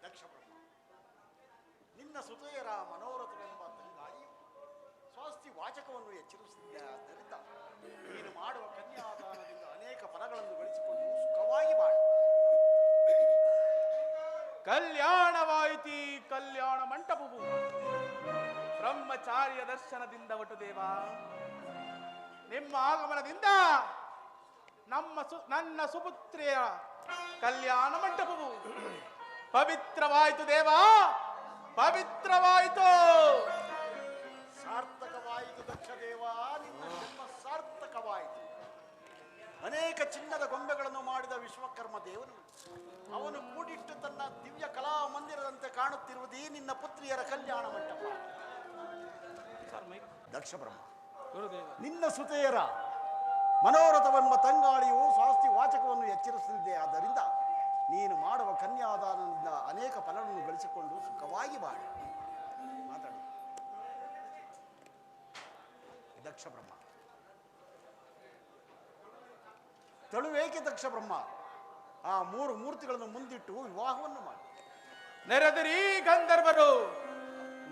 ದಕ್ಷ ಬ್ರಹ್ಮ, ನಿನ್ನ ಸುತೆಯರ ಮನೋರಥವೆಂಬ ತಂಗಾಳಿ ಸ್ವಾಸ್ತಿ ವಾಚಕವನ್ನು ಎಚ್ಚರಿಸಿದ್ದೆ. ಆದ್ದರಿಂದ ನೀನು ಮಾಡುವ ಕನ್ಯಾದಾನದಿಂದ ಅನೇಕ ಫಲಗಳನ್ನು ಗಳಿಸಿಕೊಂಡು ಸುಖವಾಗಿ ಬಾಳು. ಕಲ್ಯಾಣವಾಯಿತಿ ಕಲ್ಯಾಣ ಮಂಟಪವು ಬ್ರಹ್ಮಚಾರ್ಯ ದರ್ಶನದಿಂದ ವಟುದೇವ ನಿಮ್ಮ ಆಗಮನದಿಂದ ನನ್ನ ಸುಪುತ್ರಿಯ ಕಲ್ಯಾಣ ಮಂಟಪವು ಪವಿತ್ರವಾಯಿತು ದೇವ, ಪವಿತ್ರವಾಯಿತು. ಸಾರ್ಥಕವಾಯಿತು ದಕ್ಷದೇವ, ನಿನ್ನ ಜನ್ಮ ಸಾರ್ಥಕವಾಯಿತು. ಅನೇಕ ಚಿನ್ನದ ಗೊಂಬೆಗಳನ್ನು ಮಾಡಿದ ವಿಶ್ವಕರ್ಮ ದೇವನು ಅವನು ಕೂಡಿಟ್ಟು ತನ್ನ ದಿವ್ಯ ಕಲಾ ಮಂದಿರದಂತೆ ಕಾಣುತ್ತಿರುವುದೇ ನಿನ್ನ ಪುತ್ರಿಯರ ಕಲ್ಯಾಣ ಮಂಟಪ. ದಕ್ಷ ಬ್ರಹ್ಮ, ನಿನ್ನ ಸುತೆಯರ ಮನೋರಥವೆಂಬ ತಂಗಾಳಿಯು ಸ್ವಾಸ್ತಿ ವಾಚಕವನ್ನು ಎಚ್ಚರಿಸಲಿದೆ. ಆದ್ದರಿಂದ ನೀನು ಮಾಡುವ ಕನ್ಯಾದಾನದಿಂದ ಅನೇಕ ಫಲಗಳನ್ನು ಗಳಿಸಿಕೊಂಡು ಸುಖವಾಗಿ ಬಾಳು. ಮಾತಾಡಿ ದಕ್ಷ ಬ್ರಹ್ಮ. ತಳುವೇಕೆ ದಕ್ಷ ಬ್ರಹ್ಮ? ಆ ಮೂರು ಮೂರ್ತಿಗಳನ್ನು ಮುಂದಿಟ್ಟು ವಿವಾಹವನ್ನು ಮಾಡಿ. ನೆರೆದಿರಿ ಗಂಧರ್ವರು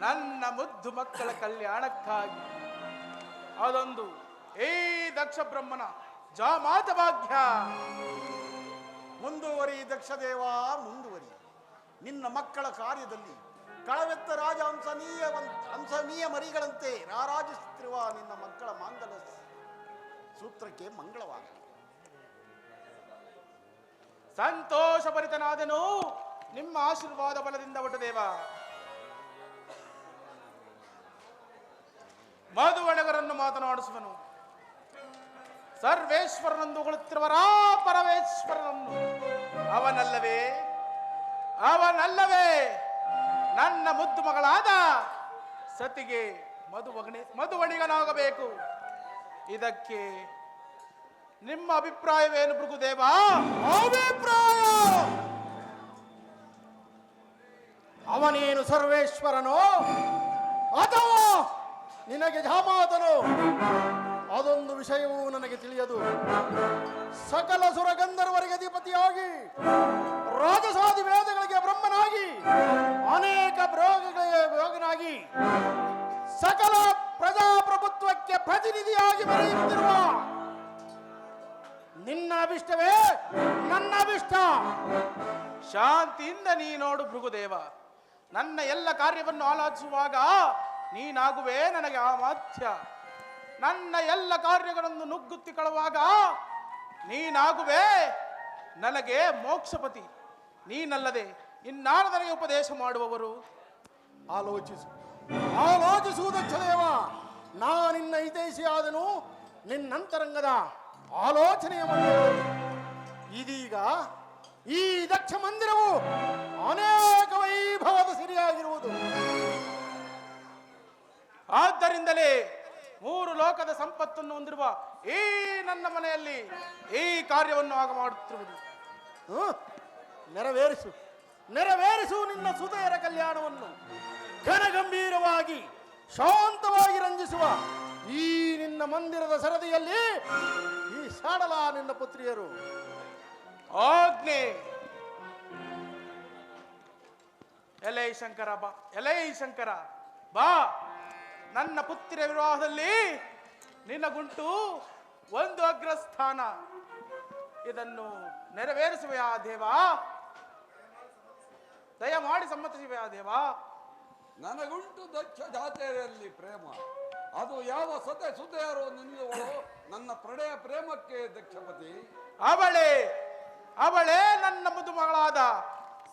ನನ್ನ ಮುದ್ದು ಮಕ್ಕಳ ಕಲ್ಯಾಣಕ್ಕಾಗಿ. ಅದೊಂದು ಏ ದಕ್ಷ ಬ್ರಹ್ಮನ ಜಾಮಾತ ಭಾಗ್ಯ. ಮುಂದುವರಿ ದಕ್ಷದೇವ, ಮುಂದುವರಿ. ನಿನ್ನ ಮಕ್ಕಳ ಕಾರ್ಯದಲ್ಲಿ ಕಳವೆತ್ತ ರಾಜ ಹಂಸನೀಯ ಮರಿಗಳಂತೆ ರಾರಾಜಿಸುತ್ತಿರುವ ನಿನ್ನ ಮಕ್ಕಳ ಮಾಂಗಲ್ಯ ಸೂತ್ರಕ್ಕೆ ಮಂಗಳವಾಗಲಿ. ಸಂತೋಷ ಭರಿತನಾದನು ನಿಮ್ಮ ಆಶೀರ್ವಾದ ಬಲದಿಂದ ವಟುದೇವ. ಮಧುವಣಗರನ್ನು ಮಾತನಾಡಿಸುವನು. ಸರ್ವೇಶ್ವರನಂದು ಹೊಳುತ್ತಿರುವರಾ ಪರಮೇಶ್ವರನನ್ನು ಅವನಲ್ಲವೇ ನನ್ನ ಮುದ್ದು ಮಗಳಾದ ಸತಿಗೆ ಮಧುವಣಿಗನಾಗಬೇಕು. ಇದಕ್ಕೆ ನಿಮ್ಮ ಅಭಿಪ್ರಾಯವೇನು ಭೃಗುದೇವ? ಅಭಿಪ್ರಾಯ ಅವನೇನು ಸರ್ವೇಶ್ವರನೋ ಅಥವಾ ನಿನಗೆ ಜಾಮಾತನೋ ಅದೊಂದು ವಿಷಯವೂ ನನಗೆ ತಿಳಿಯದು. ಸಕಲ ಸುರಗಂಧರ್ವರಿಗೆ ಅಧಿಪತಿಯಾಗಿ ರಾಜಸಾದಿ ವೇದಗಳಿಗೆ ಬ್ರಹ್ಮನಾಗಿ ಅನೇಕ ಭೋಗಗಳಿಗೆ ಭೋಗನಾಗಿ ಸಕಲ ಪ್ರಜಾಪ್ರಭುತ್ವಕ್ಕೆ ಪ್ರತಿನಿಧಿಯಾಗಿ ಮೆರೆಯುತ್ತಿರುವ ನಿನ್ನ ಅಭಿಷ್ಟವೇ ನನ್ನ ಅಭಿಷ್ಟ. ಶಾಂತಿಯಿಂದ ನೀ ನೋಡು ಭೃಗುದೇವ. ನನ್ನ ಎಲ್ಲ ಕಾರ್ಯವನ್ನು ಆಲೋಚಿಸುವಾಗ ನೀನಾಗುವೆ ನನಗೆ ಅಮಾತ್ಯ. ನನ್ನ ಎಲ್ಲ ಕಾರ್ಯಗಳನ್ನು ನುಗ್ಗುತ್ತಿಕೊಳ್ಳುವಾಗ ನೀನಾಗುವೆ ನನಗೆ ಮೋಕ್ಷಪತಿ. ನೀನಲ್ಲದೆ ಇನ್ನಾರು ನನಗೆ ಉಪದೇಶ ಮಾಡುವವರು? ಆಲೋಚಿಸುವುದಕ್ಷದೇವ. ನಾನಿನ್ನ ಹಿತೈಷಿಯಾದನು ನಿನ್ನಂತರಂಗದ ಆಲೋಚನೆಯ ಮಂದಿರದಲ್ಲಿ. ಇದೀಗ ಈ ದಕ್ಷ ಮಂದಿರವು ಅನೇಕ ವೈಭವದ ಸಿರಿಯಾಗಿರುವುದು. ಆದ್ದರಿಂದಲೇ 3 ಲೋಕದ ಸಂಪತ್ತನ್ನು ಹೊಂದಿರುವ ಈ ನನ್ನ ಮನೆಯಲ್ಲಿ ಈ ಕಾರ್ಯವನ್ನು ಆಗ ಮಾಡುತ್ತಿರುವುದು. ನೆರವೇರಿಸು ನಿನ್ನ ಸುತೆಯರ ಕಲ್ಯಾಣವನ್ನು. ಘನಗಂಭೀರವಾಗಿ ಶಾಂತವಾಗಿ ರಂಜಿಸುವ ಈ ನಿನ್ನ ಮಂದಿರದ ಸರದಿಯಲ್ಲಿ ಈ ಸಾಡಲ ನಿನ್ನ ಪುತ್ರಿಯರು. ಆಜ್ಞೆ. ಎಲೈ ಶಂಕರ ಬಾ, ಎಲೈ ಶಂಕರ ಬಾ. ನನ್ನ ಪುತ್ರಿಯ ವಿವಾಹದಲ್ಲಿ ನಿನಗುಂಟು ಒಂದು ಅಗ್ರಸ್ಥಾನ. ಇದನ್ನು ನೆರವೇರಿಸುವೆಯಾ ದೇವ? ದಯಮಾಡಿ ಸಮ್ಮತಿಸುವೆಯಾ ದೇವ? ನನಗುಂಟು ದಕ್ಷ ಜಾತಿಯರಲ್ಲಿ ಪ್ರೇಮ. ಅದು ಯಾವ ಸೊತೆ ಸುತೆಯರೋ ನಿಲ್ಲುವೋ ನನ್ನ ಪ್ರಣಯ ಪ್ರೇಮಕ್ಕೆ ದಕ್ಷಪತಿ. ಅವಳೇ ನನ್ನ ಮದುಮಗಳಾದ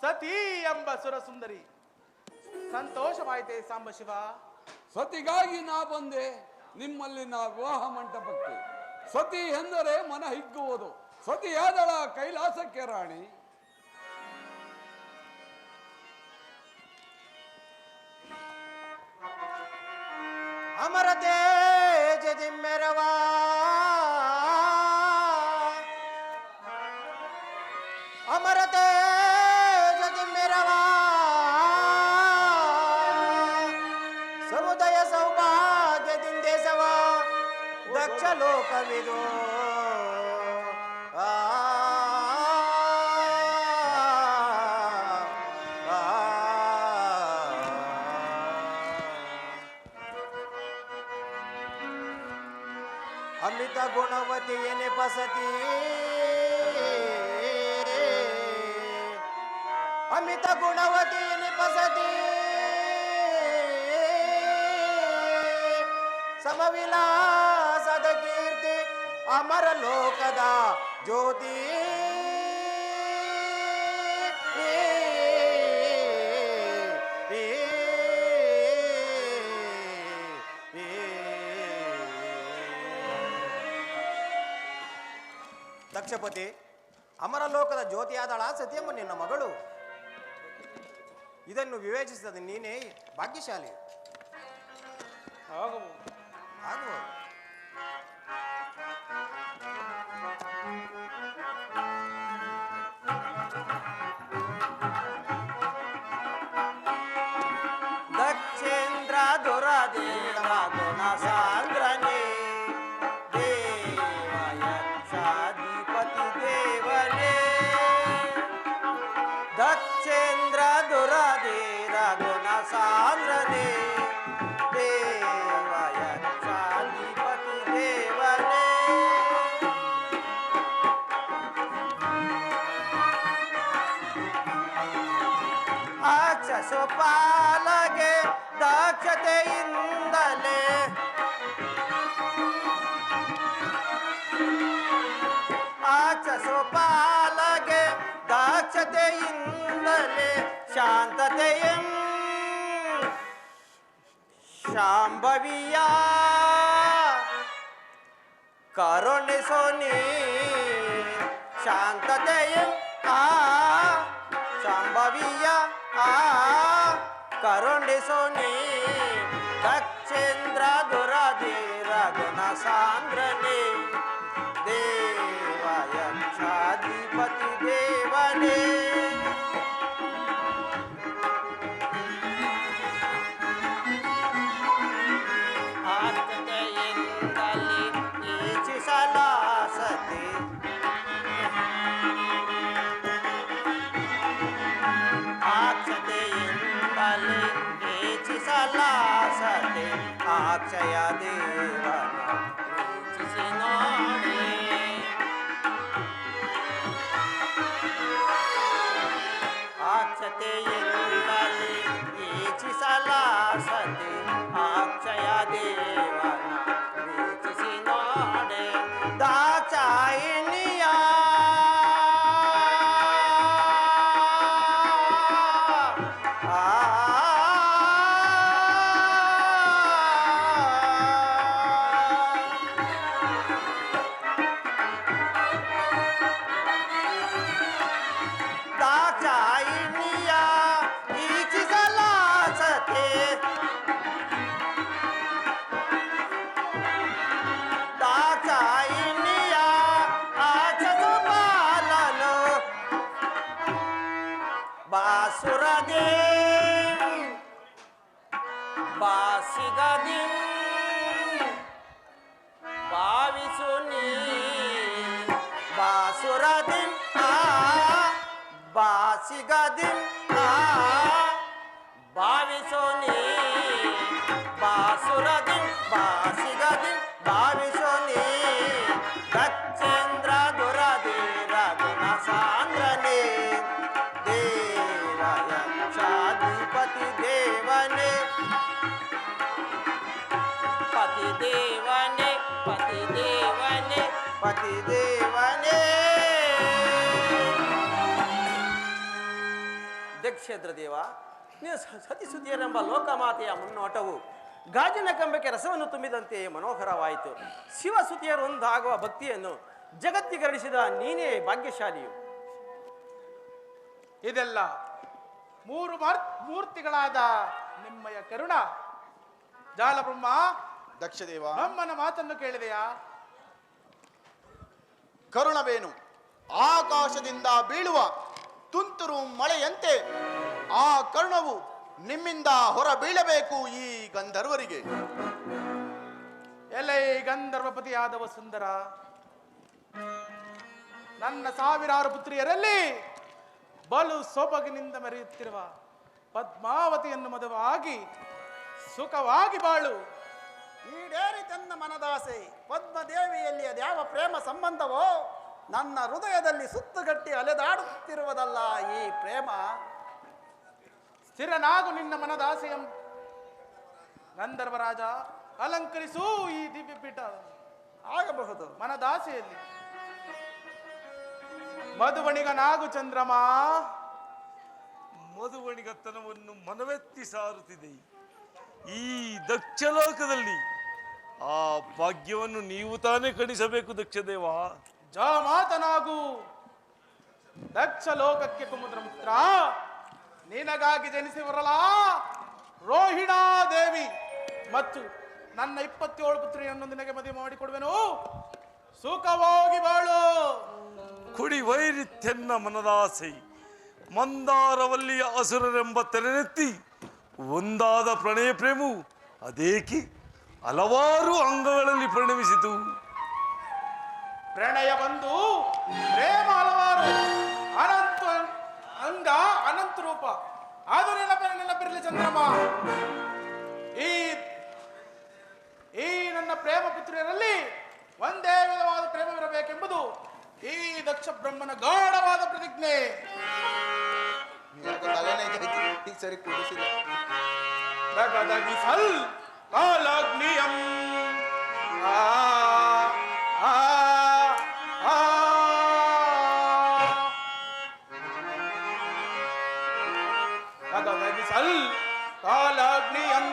ಸತಿ ಎಂಬ ಸುರಸುಂದರಿ. ಸಂತೋಷವಾಯಿತೆ ಸಾಂಬಶಿವ. ಸತಿಗಾಗಿ ನಾ ಬಂದೆ ನಿಮ್ಮಲ್ಲಿನ ವಿವಾಹ ಮಂಟಪಕ್ಕೆ. ಸತಿ ಎಂದರೆ ಮನ ಹಿಗ್ಗುವುದು. ಸತಿಯಾದಳ ಕೈಲಾಸಕ್ಕೆ ರಾಣಿ. ಅಮರತೆ ಜದಿಮ್ಮೆರವಾ ಅಮರತೆ ಜದಿಮ್ಮೆರವಾ ಸಮುದಯ ಸೌಭಾಗ್ಯದಿಂದೇಸವ ದಕ್ಷ ಲೋಕವಿದು ಅಮಿತ ಗುಣವತಿಯನೆ ಪಸತಿ ಅಮಿತ ಗುಣವತಿಯನೆ ಪಸತಿ ಸಮವಿಲಾಸದ ಕೀರ್ತಿ ಅಮರ ಲೋಕದ ಜ್ಯೋತಿ ದಕ್ಷಪತಿ, ಅಮರಲೋಕದ ಜ್ಯೋತಿಯಾದಳ ಸತಿಯಮ್ಮ ನಿನ್ನ ಮಗಳು. ಇದನ್ನು ವಿವೇಚಿಸಿದ ನೀನೇ ಭಾಗ್ಯಶಾಲಿ. ಆಗಬಹುದು. ದಕ್ಷೇಂದ್ರ ದುರದೇವ ಗುಣ ಸಾಂದ್ರನೇ ದಕ್ಷೇಂದ್ರ ದುರಧೀರ ಗುಣ ಸಾಂದ್ರನೇ ದೇವಯಕ್ಷಾಧಿಪತಿ ದೇವನೇ ಅಕ್ಷಸೋಪಾಲಗೆ ದಕ್ಷತೆಯಿಂದಲೇ ಅಕ್ಷಸೋಪಾಲಗೆ ದಕ್ಷತೆಯಿಂದಲೇ ಶಾಂತತೆಯಂ ಶಾಂಭವಿಯ ಕರುಣಿಸೋ ನೀ ಶಾಂತತೆಯಂ ಶಾಂಭವಿಯ ಕರುಣಿಸೋ ನೀ ದಕ್ಷೇಂದ್ರ ದುರಧೀರ ಗುಣ ಸಾಂದ್ರನೇ ದೇವಯಕ್ಷಾಧಿಪತಿ ದೇವನೇ ಆತ್ಮತೆಯಿಂದಲೇ ಈಚಿಸಲಾಸತೆ ಆಕ್ಷತೆಯಿಂದಲೇ ಈಚಿಸಲಾಸತೆ ಅಕ್ಷಯ ದೇವನ ಈಚಿಸಿ ನೋಡಿ ಅಕ್ಷತೆಯಿಂದಲೇ ಈಚಿಸಲಾಸತೆ ಅಕ್ಷಯ ದೇವನ ವೀಕ್ಷಿಸಿ ನೋಡೆ ದಾಕ್ಷಾಯಿಣಿಯ ದಾಕ್ಷಾಯಿಣಿಯ ಈಚಿಸಲಾಸತೆ ದಾಕ್ಷಾಯಿಣಿಯ ಆಚಸುಪಾಲನು ಬಾಸುರದೇ ಬಾಸಿಗದಿ ಭಾವಿಸು ನೀ ಬಾಸುರದಿ ಬಾಸಿಗದಿ ಭಾವಿಸೋ ನೀ ಬಾಸುರದಿ ಬಾಸಿಗದಿ ಭಾವಿಸೋ ನೀ ದಕ್ಷೇಂದ್ರ ದುರಧೀರ ಗುಣ ಸಾಂದ್ರನೇ ದೇವಯಕ್ಷಾಧಿಪತಿ ದೇವನೇ ಪತಿ ದೇವನೇ ಪತಿ ದೇವನೇ ಪತಿ ದೇವನೇ. ದಕ್ಷೇಂದ್ರ ದೇವ, ನೀವು ಸತಿಸುತಿಯರೆಂಬ ಲೋಕಮಾತೆಯ ಮುನ್ನೋಟವು ಗಾಜಿನ ಕಂಬಕ್ಕೆ ರಸವನ್ನು ತುಂಬಿದಂತೆ ಮನೋಹರವಾಯಿತು. ಶಿವಸುತಿಯರು ಒಂದಾಗುವ ಭಕ್ತಿಯನ್ನು ಜಗತ್ತಿಗರಿಸಿದ ನೀನೇ ಭಾಗ್ಯಶಾಲಿಯು. ಇದೆಲ್ಲ ಮೂರ್ತಿಗಳಾದ ನಿಮ್ಮಯ ಕರುಣ. ಜಾಲಬ್ರಹ್ಮ, ದಕ್ಷದೇವ, ನಮ್ಮನ ಮಾತನ್ನು ಕೇಳಿದೆಯಾ? ಕರುಣವೇನು ಆಕಾಶದಿಂದ ಬೀಳುವ ತುಂತುರು ಮಳೆಯಂತೆ ಆ ಕರುಣವು ನಿಮ್ಮಿಂದ ಹೊರ ಬೀಳಬೇಕು ಈ ಗಂಧರ್ವರಿಗೆ. ಎಲೆ ಗಂಧರ್ವಪತಿಯಾದವ ಸುಂದರ, ನನ್ನ ಸಾವಿರಾರು ಪುತ್ರಿಯರಲ್ಲಿ ಬಲು ಸೊಬಗಿನಿಂದ ಮೆರೆಯುತ್ತಿರುವ ಪದ್ಮಾವತಿಯನ್ನು ಮದುವಾಗಿ ಸುಖವಾಗಿ ಬಾಳು. ಈಡೇರಿ ತನ್ನ ಮನದಾಸೆ ಪದ್ಮದೇವಿಯಲ್ಲಿ ಅದ್ಯಾವ ಪ್ರೇಮ ಸಂಬಂಧವೋ ನನ್ನ ಹೃದಯದಲ್ಲಿ ಸುತ್ತುಗಟ್ಟಿ ಅಲೆದಾಡುತ್ತಿರುವುದಲ್ಲ ಈ ಪ್ರೇಮ. ಸ್ಥಿರನಾಗು ನಿನ್ನ ಮನದಾಸೆಯಂ ಗಂಧರ್ವರಾಜ. ಅಲಂಕರಿಸು ಈ ದಿವ್ಯಪೀಠ. ಆಗಬಹುದು. ಮನದಾಸೆಯಲ್ಲಿ ಮಧುವಣಿಗನಾಗು ಚಂದ್ರಮ. ಮಧುವಣಿಗತನವನ್ನು ಮನವೆತ್ತಿ ಸಾರುತ್ತಿದೆ ಈ ದಕ್ಷಲೋಕದಲ್ಲಿ. ಆ ಭಾಗ್ಯವನ್ನು ನೀವು ತಾನೇ ಕಣಿಸಬೇಕು ದಕ್ಷದೇವ. ಮಾತನಾಗು ದಕ್ಷ ಲೋಕಕ್ಕೆ ಕುಮುದ್ರ ಮಿತ್ರ. ನಿನಗಾಗಿ ಜನಿಸಿವರಲ್ಲ ರೋಹಿಣಾ ದೇವಿ ಮತ್ತು ನನ್ನ 27 ಪುತ್ರಿಯನ್ನು ನಿನಗೆ ಮದುವೆ ಮಾಡಿಕೊಡುವೆನು. ಸುಖವಾಗಿ ಬಾಳು. ಕುಡಿ ವೈರಿತ್ಯನ್ನ ಮನದಾಸೆ ಮಂದಾರವಲ್ಲಿಯ ಅಸುರರೆಂಬ ತೆರೆನೆತ್ತಿ ಒಂದಾದ ಪ್ರಣಯ ಪ್ರೇಮವು ಅದೇಕೆ ಹಲವಾರು ಅಂಗಗಳಲ್ಲಿ ಪರಿಣಮಿಸಿತು. ಪ್ರಣಯ ಬಂದು ಪ್ರೇಮ ಹಲವಾರು, ಅನಂತ ಅಂಗ ಅನಂತ ರೂಪ. ಅದು ನೆನಪಿರಲಿ ಚಂದ್ರಮ. ಈ ನನ್ನ ಪ್ರೇಮ ಪುತ್ರಿಯರಲ್ಲಿ ಒಂದೇ ವಿಧವಾದ ಪ್ರೇಮವಿರಬೇಕೆಂಬುದು ಈ ದಕ್ಷ ಬ್ರಹ್ಮನ ಗಾಢವಾದ ಪ್ರತಿಜ್ಞೆ. ಸರಿ ಕೂಡಿಸಿದ ದಗದಗಿಸಲ್ ಕಾಲಾಗ್ನಿಯಂ. ದಗದಗಿಸಲ್ ಕಾಲಾಗ್ನಿಯಂ.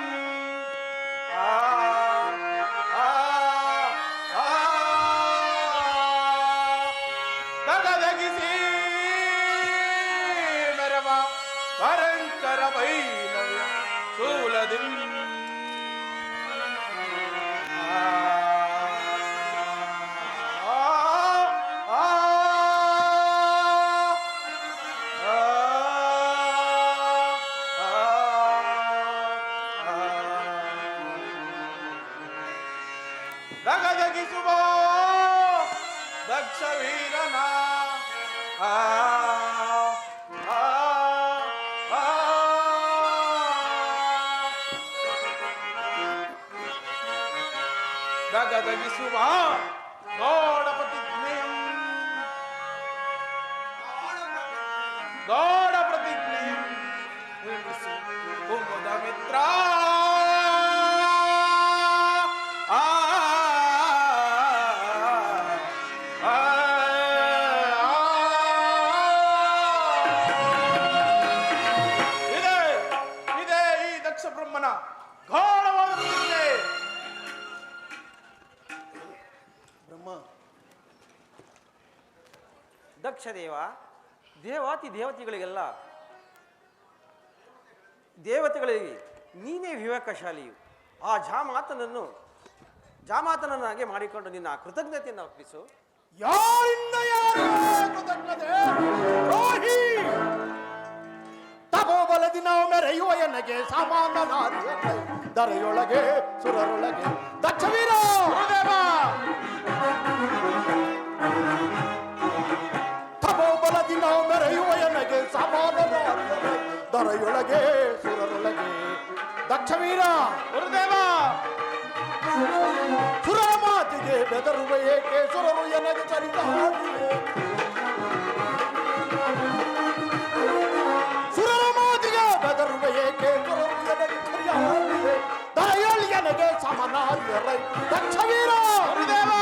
ದಗದಗಿಸಿ ಮೆರವ ಪರಂಕರ ವೈಲವ್ಯ ಶೂಲದಿಂ. ದಗದಗಿಸುವ ದಕ್ಷ ವೀರನ ದಗದಗಿಸುವ ಗಾಢ ಪ್ರತಿಜ್ಞೆಯಂ. ಗಾಢ ಪ್ರತಿಜ್ಞೆಯಂ ಉಳಿಸು ಕುಮುದ ಮಿತ್ರ. ಇದೇ ಈ ದಕ್ಷ ಬ್ರಹ್ಮನ ಗಾಢವಾದ ಪ್ರತಿಜ್ಞೆ. ದಕ್ಷದೇವ, ದೇವಾತಿ ದೇವತೆಗಳಿಗೆ ನೀನೇ ವಿವೇಕಶಾಲಿಯು. ಆ ಜಾಮಾತನನ್ನಾಗೆ ಮಾಡಿಕೊಂಡು ನಿನ್ನ ಕೃತಜ್ಞತೆಯನ್ನು ಅರ್ಪಿಸು. ಯಾರಿಂದ ಯಾರು ಕೃತಜ್ಞತೆ? ದ್ರೋಹಿ! ತಪೋಬಲದಿ ನಾವು ಮೆರೆಯುವ ಎನಗೆ ಸಮಾನ ನಾರಿಯಲ್ಲೈ ದರೆಯೊಳಗೆ ಸುರರೊಳಗೆ ದಕ್ಷವೀರ ತಪೋಬಲದಿ ನಾವು ಮೆರೆಯುವ ಎನಗೆ ಸಮಾನ ನಾರಿಯಲ್ಲೈ ದರೆಯೊಳಗೆ ಸುರರೊಳಗೆ ದಕ್ಷವೀರ ಗುರುದೇವ ಸುರರ ಮಾತಿಗೆ ಬೆದರುವ ಏಕೆ ಸುರರು ಎನಗೆ ಚರಿತ ಸುರರ ಮಾತಿಗೆ ಬೆದರುವ ಏಕೆ ಸುರರು ಎನಗೆ ಚರಿಯಾಗಿವೆ ದಯಳಿ ಎನಗೆ ಸಮನಾರ್ಯರೈ ದಕ್ಷವೀರ ಗುರುದೇವ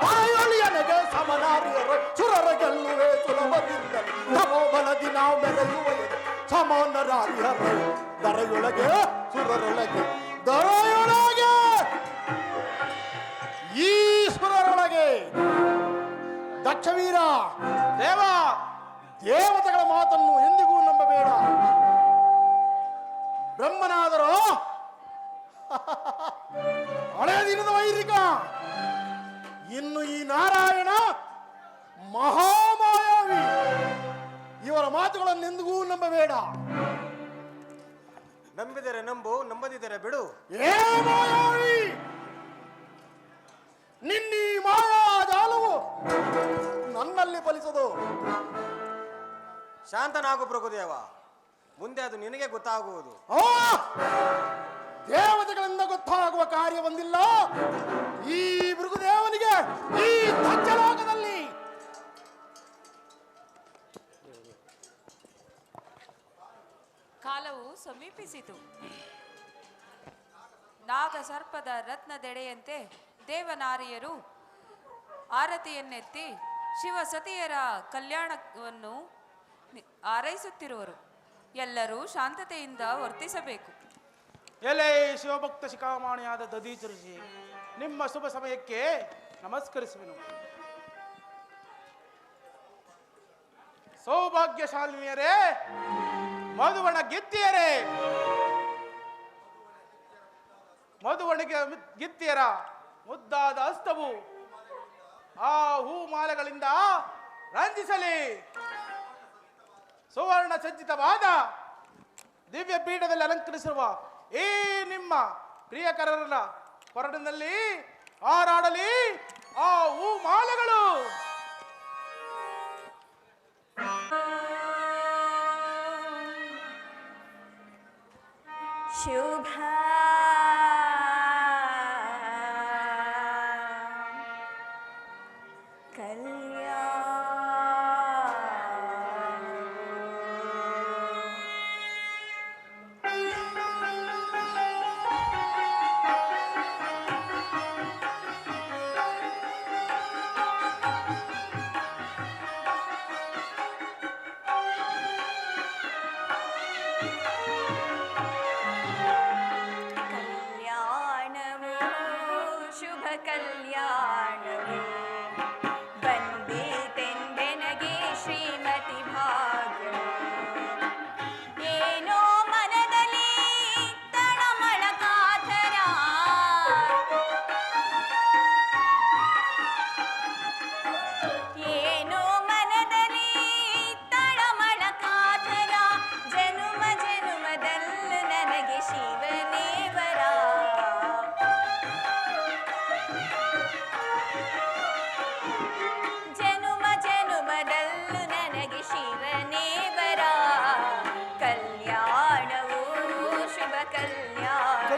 ದಯಳಿ ಎನಗೆ ಸಮನಾರ್ಯರೈ ಸುರರ ಗೆಲ್ಲುವೆ ಸುಲಭದಿಂದ ತಮೋಬಲದಿ ನಾವು ಮೆರೆಯುವ ಸಮಾನರಾರ್ಯರೈ ದರೆಯೊಳಗೆ ಸುರರೊಳಗೆ ದರೆಯೊಳಗೆ ಈ ಸುರರೊಳಗೆ ದಕ್ಷವೀರ ದೇವ ದೇವತೆಗಳ ಮಾತನ್ನು ಎಂದಿಗೂ ನಂಬಬೇಡ. ಬ್ರಹ್ಮನಾದರೂ ಹಳೆಯ ದಿನದ ವೈರಿಕ, ಇನ್ನು ಈ ನಾರಾಯಣ ಮಹಾಮಾಯಾವಿ. ಇವರ ಮಾತುಗಳನ್ನು ಎಂದಿಗೂ ನಂಬಬೇಡ. ನಂಬಿದರೆ ನಂಬು, ನಂಬದಿದ್ದರೆ ಬಿಡು. ಏ ಮಾಯಾವಿ, ನಿನ್ನೀ ಮಾಯಾಜಾಲವು ನನ್ನಲ್ಲಿ ಫಲಿಸದು. ಶಾಂತನಾಗು ಪ್ರಭುದೇವ, ಮುಂದೆ ಅದು ನಿನಗೆ ಗೊತ್ತಾಗುವುದು. ಆ ದೇವತೆಗಳಿಂದ ಗೊತ್ತಾಗುವ ಕಾರ್ಯ ಒಂದಿಲ್ಲ ಈ ಭೃಗುದೇವನಿಗೆ ಈ ಪಂಚಲೋಕದಲ್ಲಿ. ಕಾಲವು ಸಮೀಪಿಸಿತು. ನಾಗಸರ್ಪದ ರತ್ನದೆಡೆಯಂತೆ ದೇವನಾರಿಯರು ಆರತಿಯನ್ನೆತ್ತಿ ಶಿವ ಸತಿಯರ ಕಲ್ಯಾಣವನ್ನು ಹಾರೈಸುತ್ತಿರುವರು. ಎಲ್ಲರೂ ಶಾಂತತೆಯಿಂದ ವರ್ತಿಸಬೇಕು. ಎಲೆ ಶಿವಭಕ್ತ ಶಿಖಾಮಣಿಯಾದ ದದೀಚರುಷಿ, ನಿಮ್ಮ ಶುಭ ಸಮಯಕ್ಕೆ ನಮಸ್ಕರಿಸುವೆನು. ಸೌಭಾಗ್ಯಶಾಲಿನಿಯರೇ, ಮಧುವಣ ಗಿತ್ತಿಯರೇ, ಮಧುವಣಿಗೆ ಗಿತ್ತಿಯರ ಮುದ್ದಾದ ಹಸ್ತವು ಆ ಹೂಮಾಲೆಗಳಿಂದ ರಂಜಿಸಲಿ. ಸುವರ್ಣ ಸಜ್ಜಿತವಾದ ದಿವ್ಯ ಪೀಠದಲ್ಲಿ ಅಲಂಕರಿಸಿರುವ ಈ ನಿಮ್ಮ ಪ್ರಿಯಕರರ ಕೊರಡಿನಲ್ಲಿ ಹಾರಾಡಲಿ ಆ ಹೂಮಾಲೆಗಳು. ಶುಭ ಕಲ್ಯಾಣವೇ ಬಂದೀತೆಂದೆನಗೆ ಶ್ರೀಮತಿ ಭಾಗ್ಯ. ಏನೋ ಮನದಲ್ಲಿ ತಳಮಳ ಕಾತರ, ಏನೋ ಮನದಲ್ಲಿ ತಳಮಳ ಕಾತರ, ಜನುಮ ಜನುಮದಲ್ಲೂ ನನಗೆ ಶಿವನೇವರ. ಜನುಮ ಜನುಮದಲ್ಲೂ ನನಗೆ ಶಿವನೇವರ. ಕಲ್ಯಾಣವು ಶುಭ ಕಲ್ಯಾಣ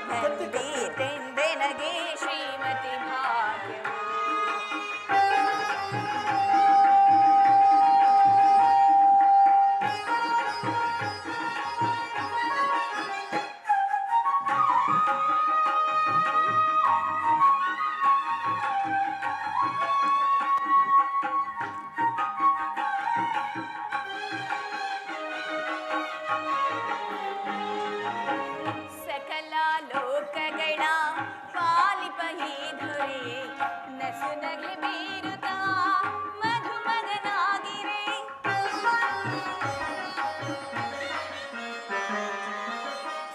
ಬಂದೀತೆಂದೆನಗೆ ಶ್ರೀಮತಿ ಭಾಗ್ಯವು. ಸಕಲ ಲೋಕಗಳ ಪಾಲಿಪ ಹೀ ದೊರೆಯೇ, ನಸುನಗೆ ಬೀರುತ್ತ ಮಧುಮಗನಾಗಿರೆ.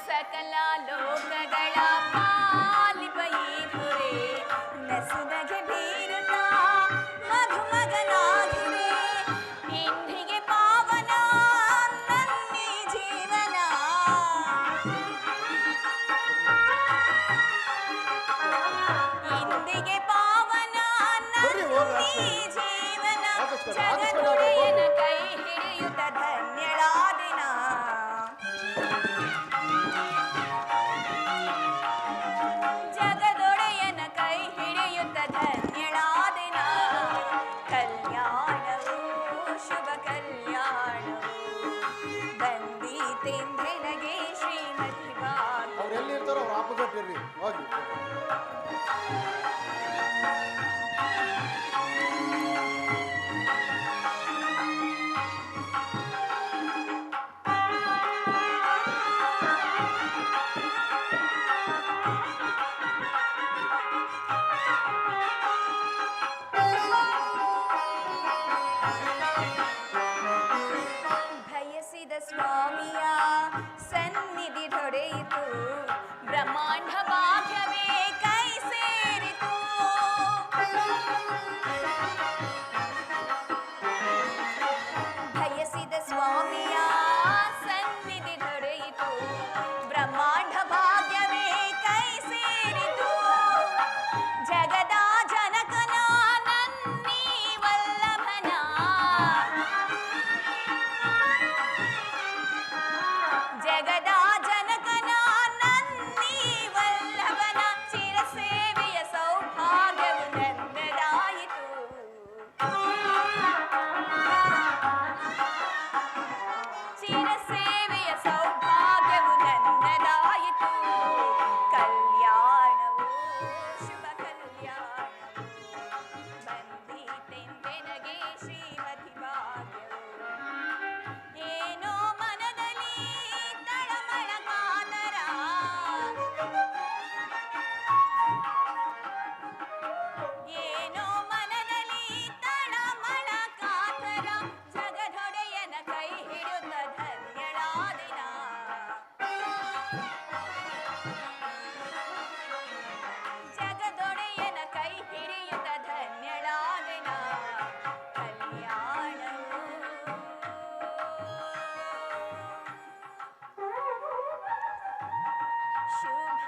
ಸಕಲ ಲೋಕಗಳ ಪಾಲಿಪ ಹೀ ದೊರೆಯೇ, ನಸುನಗೆ ಬೀರುತ್ತ ಮಧುಮಗನಾಗಿರೆ. ಇಂದಿಗೆ ಪಾವನ ನನ್ನಿ ಜೀವನ, ಇಂದಿಗೆ ಪಾವನ ನನ್ನಿ ಜೀವನ. ಜಗದೊಡೆಯನ ಕೈ ಹಿಡಿಯುತ್ತ ಧನ್ಯಳಾದಿನ. ಹೋಗಿ. ಬಯಸಿದ ಸ್ವಾಮಿಯ ಸನ್ನಿಧಿ ದೊರೆಯಿತು, ಬ್ರಹ್ಮಾಂಡ ಭಾಗ್ಯವೇ ಕೈ ಸೇರಿತು. ಬಯಸಿದ ಸ್ವಾಮಿಯ ಸನ್ನಿಧಿ ದೊರೆಯಿತು, ಬ್ರಹ್ಮಾಂಡ ಭಾಗ್ಯವೇ ಕೈ ಸೇರಿತು. ಜಗದ ಜನಕನ ನನ್ನೀ ವಲ್ಲಭನ, ಜಗದ ಜನಕನ ನನ್ನೀ ವಲ್ಲಭನ ಚಿರಸೇವೆಯ ಸೌಭಾಗ್ಯವು ನನ್ನದಾಯಿತು. ಚಿರಸೇವೆಯ ಸೌಭಾಗ್ಯವು ನನ್ನದಾಯಿತು. ಕಲ್ಯಾಣವು ಶುಭ ಕಲ್ಯಾಣವು ಬಂದೀತೆಂದೆನಗೆ ಶ್ರೀಮತಿ ಭಾಗ್ಯವು. ಏನೋ ಮನದಲ್ಲಿ ತಳಮಳ ಕಾತರ, ಏನೋ ಮನದಲ್ಲಿ ತಳಮಳ ಕಾತರ, ಜಗದೊಡೆಯನ ಕೈ ಹಿಡಿದ ಧನ್ಯಳಾದಿನ. ಜಗದೊಡೆಯನ ಕೈ ಹಿಡಿಯುತ್ತ ಧನ್ಯಳಾದಿನ. ಕಲ್ಯಾಣವು ಶುಭ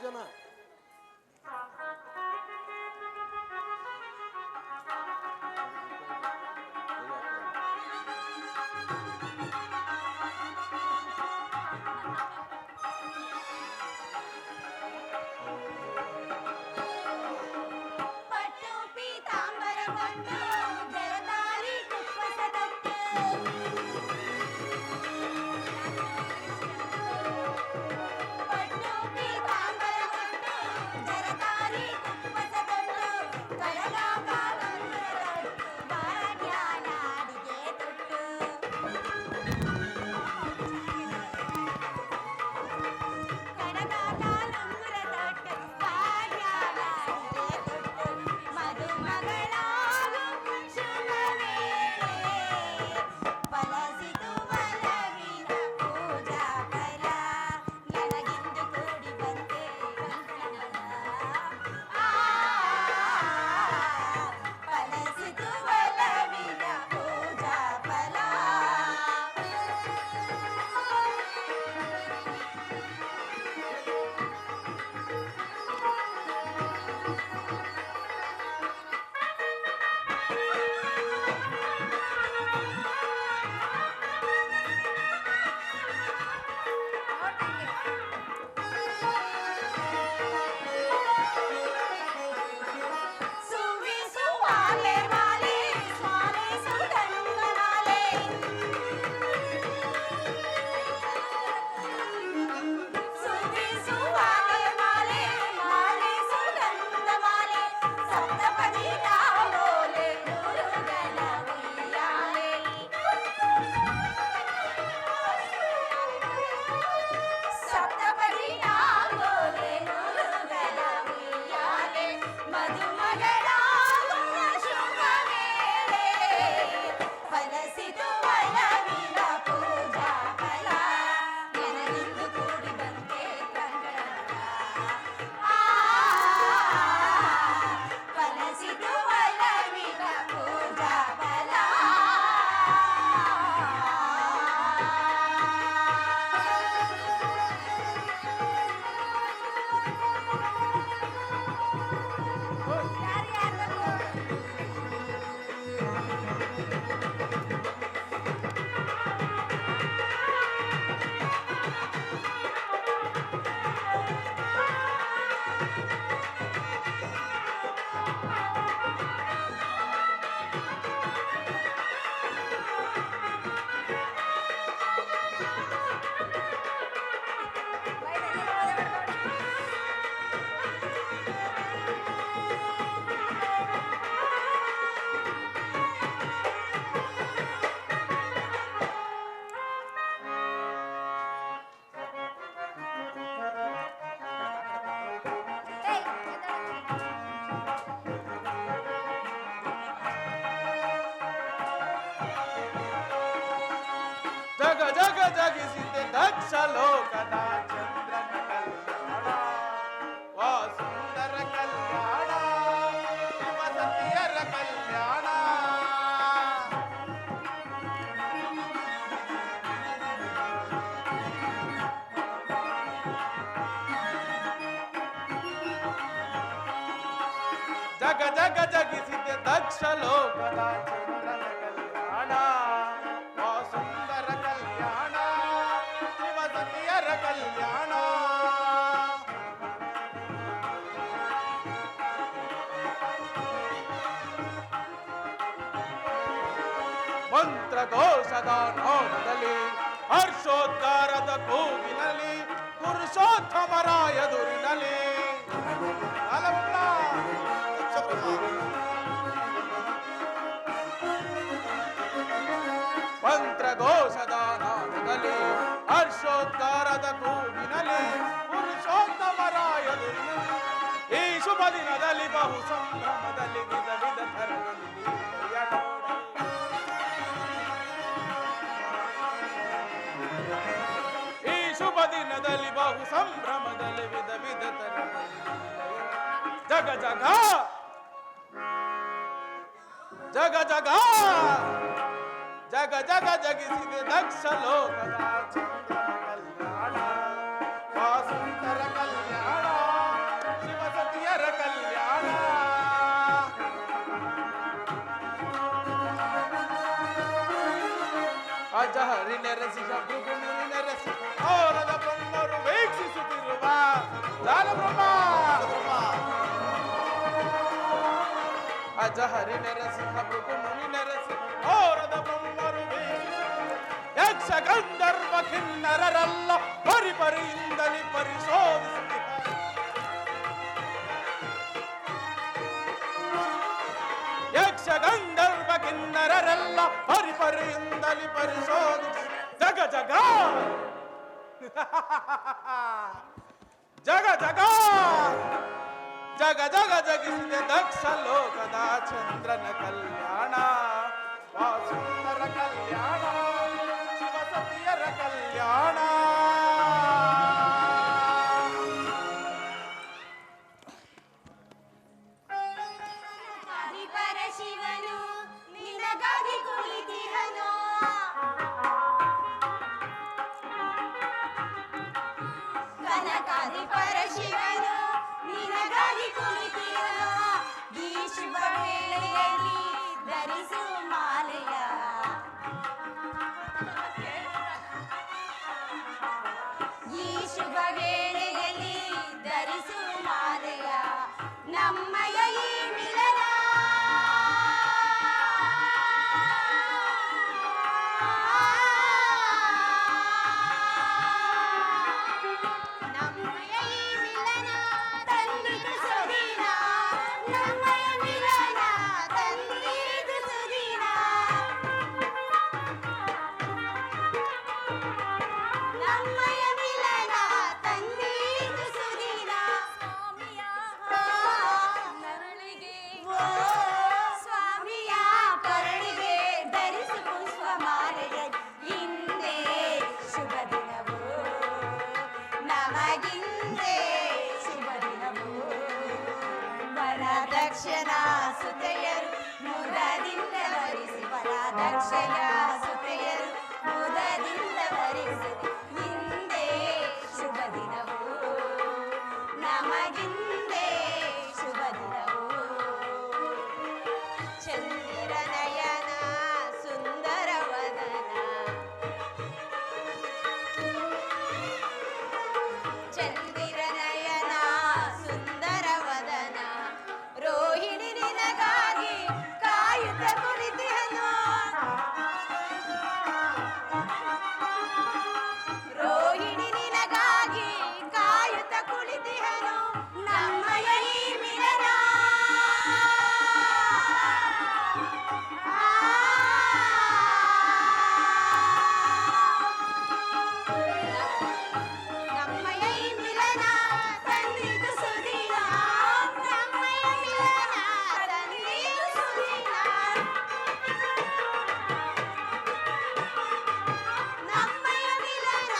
ಜನ ಪಟ್ಟು ಪೀತಾಂಬರ ಕೊಂಡು ಜರದಾರಿ ಕುಪ್ಪಸ ತೊಟ್ಟು, ಪಟ್ಟು ಪೀತಾಂಬರ ಕೊಂಡು ಒಲವಿನ ಪೂಜಾ ಫಲ ನನಗಿಂದು ಕೂಡಿ ಬಂತೆ ಕಂಗಳ ಫಲಸಿತು ಒಲವಿನ ಪೂಜಾ ಫಲ ಜಗ ಜಗ ಜಗಿಸಿದೆ ದಕ್ಷ ಲೋಕದ ಚಂದ್ರನ ಕಲ್ಯಾಣ ವಾ ಸುಂದರ ಕಲ್ಯಾಣ ಶಿವ ಸತಿಯರ ಕಲ್ಯಾಣ ಜಗ ಜಗ ಜಗಿಸಿದೆ ದಕ್ಷ ಲೋಕದ ಚಂದ್ರನ ಕಲ್ಯಾಣ ವಾ ಸುಂದರ ಕಲ್ಯಾಣ ಶಿವ ಸತಿಯರ ಕಲ್ಯಾಣ ಮಂತ್ರಘೋಷದ ನಾದದಲ್ಲಿ ಹರ್ಷೋದ್ಗಾರದ ಕೂಗಿನಲ್ಲಿ ಪುರುಷೋತ್ತಮರ ಎದುರಿನಲ್ಲಿ ಅಲವಲ್ಲ ಮಂತ್ರಘೋಷದ ನಾದದಲ್ಲಿ ಹರ್ಷೋದ್ಗಾರದ ಕೂಗಿನಲ್ಲಿ ಪುರುಷೋತ್ತಮರ ಎದುರಿನಲ್ಲಿ ಈ ಶುಭ ದಿನದಲ್ಲಿ ಬಹು ಸಂಭ್ರಮದಲ್ಲಿ ವಿಧ ವಿಧ ಥರದಲ್ಲಿ ನೀನೆಯ ನೋಡಿ. ಈ ಶುಭ ದಿನದಲ್ಲಿ ಬಹು ಸಂಭ್ರಮದಲ್ಲಿ ವಿಧ ವಿಧ ಥರದಲ್ಲಿ ಜಗ ಜಗ ಜಗ ಜಗ ಜಗ ಜಗ ಜಗಿಸಿದೆ ದಕ್ಷ ಲೋಕದ ಚಂದ್ರನ ಕಲ್ಯಾಣ ವಾ ಸುಂದರ ಕಲ್ಯಾಣ ಶಿವ ಸತಿಯರ ಕಲ್ಯಾಣ ಅಜಹರಿ ನೆರೆಸಿ ಭೃಗುಮುನಿ ನೆರೆಸಿ ಅವರದ ಬ್ರಹ್ಮರು ವೀಕ್ಷಿಸುತ್ತಿರುವ ಲಾಲ ಬ್ರಹ್ಮ ಅಜಹರಿ ನೆರೆಸಿಂಹ ಭೃಗುಮುನಿ ನೆರೆಸಿ ಅವರದ ಬ್ರಹ್ಮರು ಯಕ್ಷ ಗಂಧರ್ವ ಕಿನ್ನರರೆಲ್ಲ ಪರಿಪರಿಯಿಂದಲೇ ಪರಿಶೋಧಿಸುತ್ತಿದ್ದಾರೆ ಯಕ್ಷ ಗಂಧರ್ವ ಕಿನ್ನರರೆಲ್ಲ ಪರಿಪರಿಯಿಂದಲೇ ಪರಿಶೋಧಿಸಿ ಜಗ ಜಗ ಜಗ ಜಗ ಜಗ ಜಗ ಜಗಿಸಿದೆ ದಕ್ಷ ಲೋಕದ ಚಂದ್ರನ ಕಲ್ಯಾಣ ವಾ ಸುಂದರ ಕಲ್ಯಾಣ ಶಿವ ಸತಿಯರ ಕಲ್ಯಾಣ ಶಿವನು ನಿನಗಾಗಿ ಕುಳಿತಿಹನು ಕನಕಾದಿ ಪರಶಿವನು ನಿನಗಾಗಿ ಕುಳಿತಿಹನು ಈ ಶುಭ ವೇಳೆಯಲ್ಲಿ ಧರಿಸು ಮಾಲೆಯ ಈ ಶುಭ ವೇಳೆಯಲ್ಲಿ ಧರಿಸು ಮಾಲೆಯ ನಮ್ಮಯ ಈ ಮಿಲನ ನಮ್ಮಯ ಈ ಮಿಲನ ತಂದಿತು ಸುದಿನ ನಮ್ಮಯ ಮಿಲನ ತಂದಿತು ಸುದಿನ ವರದಕ್ಷಯ ಸುತೆಯರು ಮುದದಿಂದ ವರಿಸಿರಿ ಹಿಂದೆ ಶುಭ ದಿನವು ನಮಗಿಂದೇ ಶುಭ ದಿನವು ಚಂದಿರ ನಯನ ಸುಂದರ ವದನ ಚಂದಿರ ನಯನ ಸುಂದರ ವದನ ರೋಹಿಣಿ ನಿನಗಾಗಿ ಕಾಯುತ್ತ ಕುಳಿತಿಹನು ರೋಹಿಣಿ ನಿನಗಾಗಿ ಕಾಯುತ್ತ ಕುಳಿತಿಹನು ನಮ್ಮಯ ಈ ಮಿಲನ ನಮ್ಮಯ ಈ ಮಿಲನ ತಂದಿತು ಸುದಿನ ನಮ್ಮಯ ಮಿಲನ ತಂದಿತು ಸುದಿನ ನಮ್ಮಯ ಮಿಲನ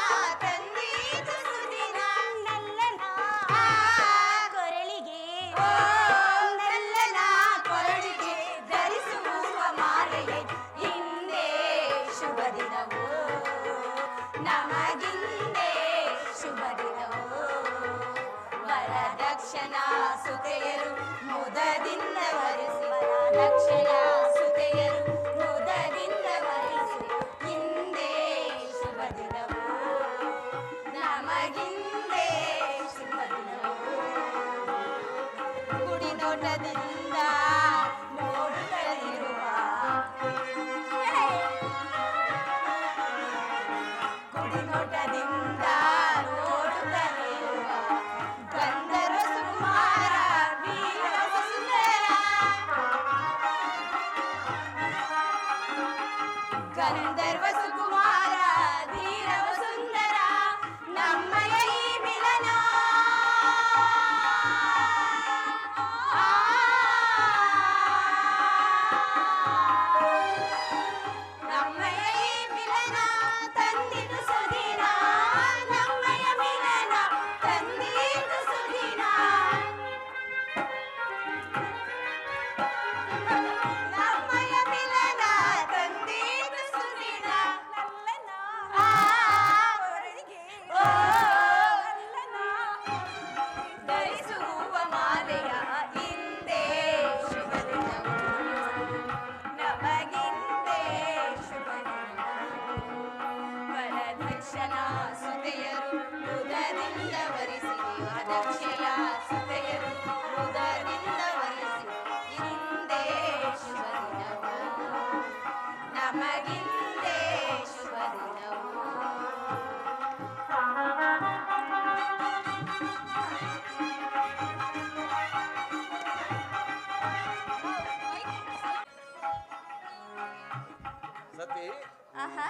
ತಂದಿತು ಸುದಿನ ನಲ್ಲನ ಕೊರಳಿಗೆ ನಲ್ಲನ ಕೊರಳಿಗೆ ಧರಿಸುವ ಮಾಲೆಯೇ ಹಿಂದೆ ಶುಭ ದಿನವು ನಮಗಿಂದೇ ಶುಭ ದಿನವು ವರದಕ್ಷಿಣ ಸುತೆಯರು ಮುದದಿಂದ ವರಿಸಿ ವರದಕ್ಷಿಣ ಸುತೆಯರು ಮುದದಿಂದ ವರಿಸಿ ಹಿಂದೆ ಶುಭ ದಿನವು ನಮಗಿಂದೇ ಶುಭ ದಿನವು ಕುಡಿನೋಟದಿಂದ ನೋಡುತ್ತಲಿರುವ ಕುಡಿನೋಟದಿಂದ ನೋಡುತ್ತಲಿರುವ ಗಂಧರ್ವ ಸುಕುಮಾರ ವೀರ ಸುಂದರ ಗಂಧರ್ವ ಸುಕುಮಾರ ಧೀರ ಸುಂದರ ನಮ್ಮಯ ಈ ಮಿಲನ ನಮ್ಮಯ ಈ ಮಿಲನ ತಂದಿತು ಸುದಿನ ನಮ್ಮಯ ಮಿಲನ ತಂದಿತು ಸುದಿನ ನಮ್ಮಯ ಮಿಲನ ತಂದಿತು ಸುದಿನ ನಲ್ಲನ ಕೊರಳಿಗೆ ನಲ್ಲನ ಧರಿಸುವ ಮಾಲೆಯ ಹಿಂದೆ ಶುಭ ದಿನವು ನಮಗಿಂದೇ ಶುಭ ದಿನವು ವರದಕ್ಷಿಣ ಸುತೆಯರು ಮುದದಿಂದ ವರಿಸಿರಿ ವರದಕ್ಷಿಣ ಸುತೆಯರು ಮುದರಿಂದ ವರಿಸಿರಿ ಹಿಂದೆ ಶುಭ ದಿನವು ನಮಗಿಂದೇ ಶುಭ ದಿನವು ಸತಿ ಆಹಾ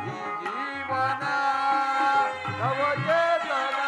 ಈ ಜೀವನ ನವಚೇತನ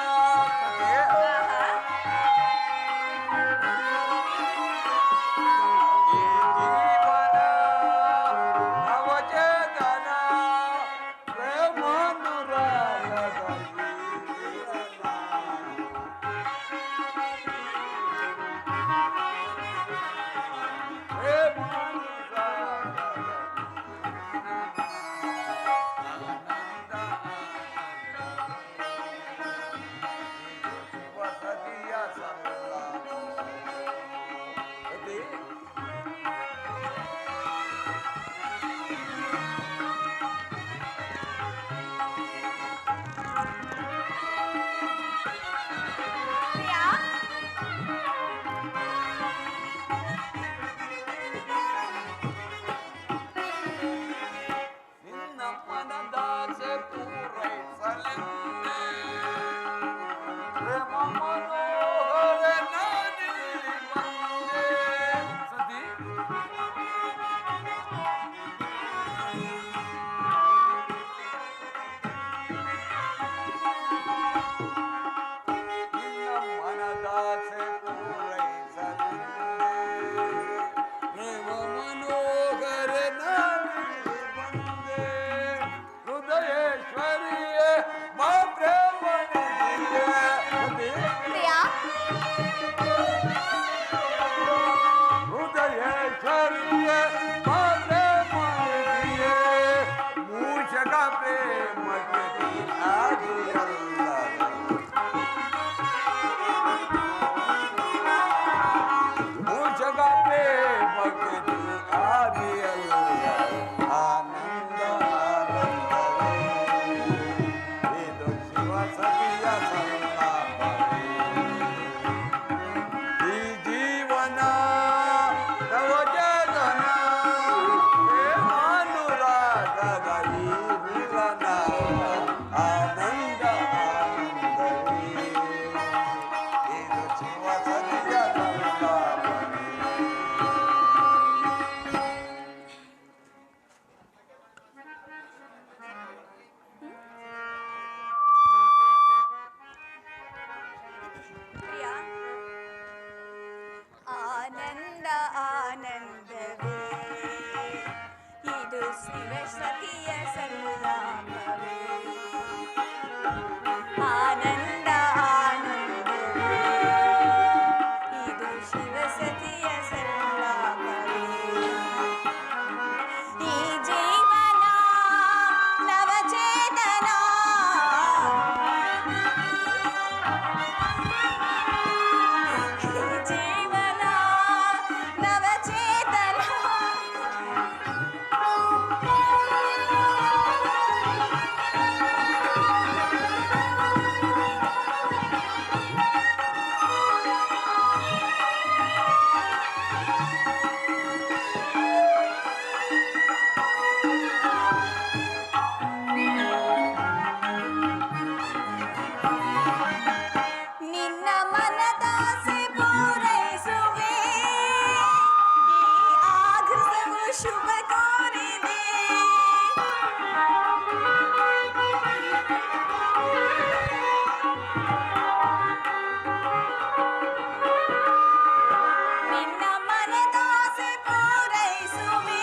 ನಿನ್ನ ಮನದಾಸೆ ಪೂರೈಸಲೆಂದೇ ಪ್ರೇಮ ಮನೋಹರ ನಾನಿಲ್ಲಿ ಬಂದೆ ಹೃದಯೇಶ್ವರಿಯೇ ಮಾ ಪ್ರೇಮನಿಧಿಯೇ. ಪ್ರಿಯಾ ಹೃದಯೇಶ್ವರಿಯೇ ಮಾ ಪ್ರೇಮನಿಧಿಯೇ ಮೂಷಕ ಪ್ರೇಮಕ್ಕೆ ಆದಿಯಲ್ಲ ಮೂಷಕ ಪ್ರೇಮಕ್ಕೆ ಆದಿಯಲ್ಲ ಆನಂದ ಆನಂದವೇ ಇದು ಶಿವ ಸತಿಯ ಸಂಲಾಪವೇ ಈ ಜೀವನ ನವಚೇತನ ಪ್ರೇಮಾನುರಾಗದ ಈ ಮಿಲನ ಆನಂದ ಆನಂದವೇ ಇದು ಶಿವ ಸತಿಯ ಸಂಲಾಪವೇ. ಪ್ರಿಯಾ ಆನಂದ ಆನಂದವೇ ಇದು ಶಿವ ಸತಿಯ ಸಂಲಾಪವೇ ಆನಂದ ಆನಂದವೇ ಇದು ಶಿವ ಸತಿಯ ಸಂಲಾಪವೇ ಈ ಜೀವನ ನವಚೇತನ ಜೀವನ ನವಚೇತನ ನಿನ್ನ ಮನದಾಸೆ ಪೂರೈಸುವೆ ಈ ಆಗ್ರಹವು ಶುಭ ಕೋರಿದೆ ನಿನ್ನ ಮನದಾಸೆ ಪೂರೈಸುವೆ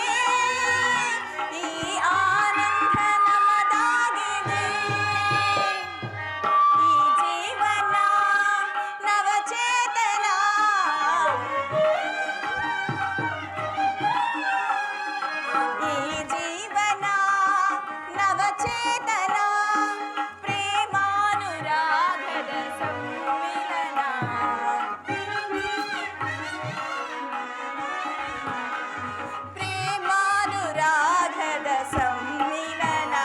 ಈ ಆನಂದ ನಮದಾಗಿದೆ ಈ ಜೀವನ ನವಚೇತನ ಈ ಜೀವನ ನವಚೇತನ ಪ್ರೇಮಾನುರಾಗದ ಸಮ್ಮಿಲನ ಪ್ರೇಮಾನುರಾಗದ ಸಮ್ಮಿಲನ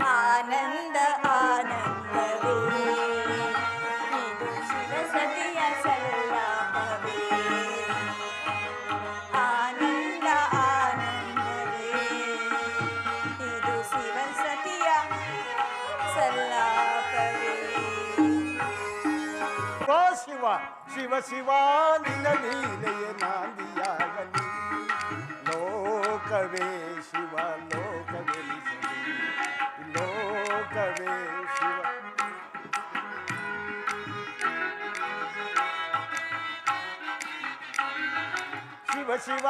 ಆನಂದ ಆನಂದವೇ ಇದು ಶಿವಸತಿಯ ಸಂಲಾಪವೇ ಆನಂದ ಆನಂದವೇ ಇದು ಶಿವಸತಿಯ ಸಂಲಾಪವೇ ಓ ಶಿವ ಶಿವ ಶಿವ ನಿನ್ನ ಲೀಲೆಯ ನಾಂದಿಯಾಗಲಿ ಲೋಕವೇ ಶಿವ ಲೋಕವೆನಿಸಲಿ ಲೋಕವೇ ಶಿವ ಶಿವ ಶಿವ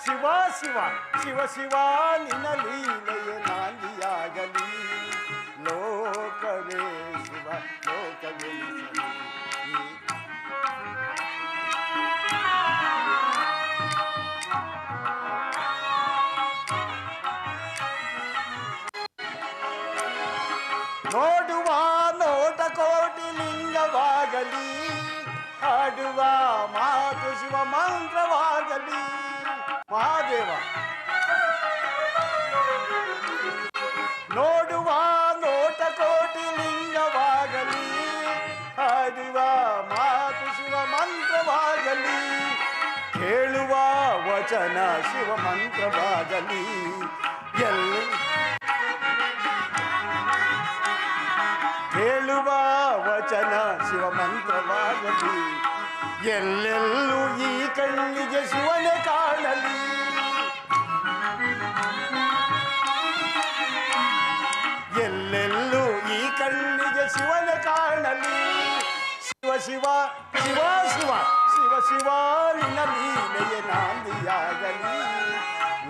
ಶಿವ ಶಿವ ಶಿವ ಶಿವ ನಿನ್ನ ಲೀಲೆಯ ನಾಂದಿಯಾಗಲಿ ಲೋಕವೇ ಶಿವ ಲೋಕವೆನಿಸಲಿ ನೋಡುವ ನೋಟ ಕೋಟಿ ಲಿಂಗವಾಗಲಿ ಹಾಡುವ ಮಾತು ಶಿವ ಮಂತ್ರವಾಗಲಿ ಮಹಾದೇವ ನೋಡುವ ನೋಟ ಕೋಟಿ ಲಿಂಗವಾಗಲಿ ಹಾಡುವ ಮಾತು ಶಿವ ಮಂತ್ರವಾಗಲಿ ಕೇಳುವ ವಚನ ಶಿವ ಮಂತ್ರವಾಗಲಿ ಹೇಳುವ ವಚನ ಶಿವ ಮಂತ್ರವಾಗಲಿ ಎಲ್ಲೆಲ್ಲೂ ಈ ಕಣ್ಣಿಗೆ ಶಿವನೇ ಕಾಣಲಿ ಶಿವ ಶಿವ ಶಿವ ಶಿವ ಶಿವ ನಿನ್ನ ಲೀಲೆಯ ನಾಂದಿಯಾಗಲಿ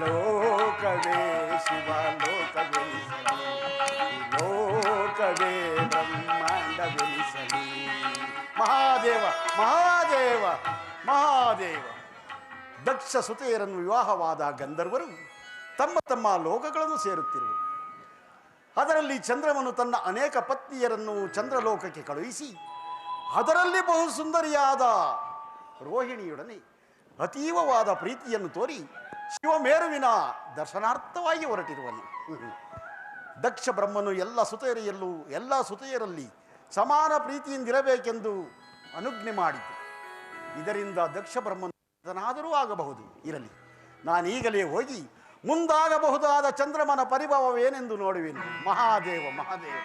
ಲೋಕವೇ ಶಿವ ಲೋಕವೆನಿಸಲಿ ಲೋಕವೇ ಬ್ರಹ್ಮಾಂಡವೆನಿಸಲಿ ಮಹಾದೇವ ಮಹಾದೇವ ಮಹಾದೇವ. ದಕ್ಷ ಸುತೆಯರನ್ನು ವಿವಾಹವಾದ ಗಂಧರ್ವರು ತಮ್ಮ ತಮ್ಮ ಲೋಕಗಳನ್ನು ಸೇರುತ್ತಿರುವರು. ಅದರಲ್ಲಿ ಚಂದ್ರಮನು ತನ್ನ ಅನೇಕ ಪತ್ನಿಯರನ್ನು ಚಂದ್ರಲೋಕಕ್ಕೆ ಕಳುಹಿಸಿ ಅದರಲ್ಲಿ ಬಹು ಸುಂದರಿಯಾದ ರೋಹಿಣಿಯೊಡನೆ ಅತೀವವಾದ ಪ್ರೀತಿಯನ್ನು ತೋರಿ ಶಿವಮೇರುವಿನ ದರ್ಶನಾರ್ಥವಾಗಿ ಹೊರಟಿರುವನು. ದಕ್ಷ ಬ್ರಹ್ಮನು ಎಲ್ಲ ಸುತೆಯರಲ್ಲಿ ಸಮಾನ ಪ್ರೀತಿಯಿಂದಿರಬೇಕೆಂದು ಅನುಜ್ಞೆ ಮಾಡಿದ್ದು. ಇದರಿಂದ ದಕ್ಷ ಬ್ರಹ್ಮನಾದರೂ ಆಗಬಹುದು. ಇರಲಿ, ನಾನೀಗಲೇ ಹೋಗಿ ಮುಂದಾಗಬಹುದಾದ ಚಂದ್ರಮನ ಪರಿಭವವೇನೆಂದು ನೋಡುವೆನು. ಮಹಾದೇವ ಮಹಾದೇವ.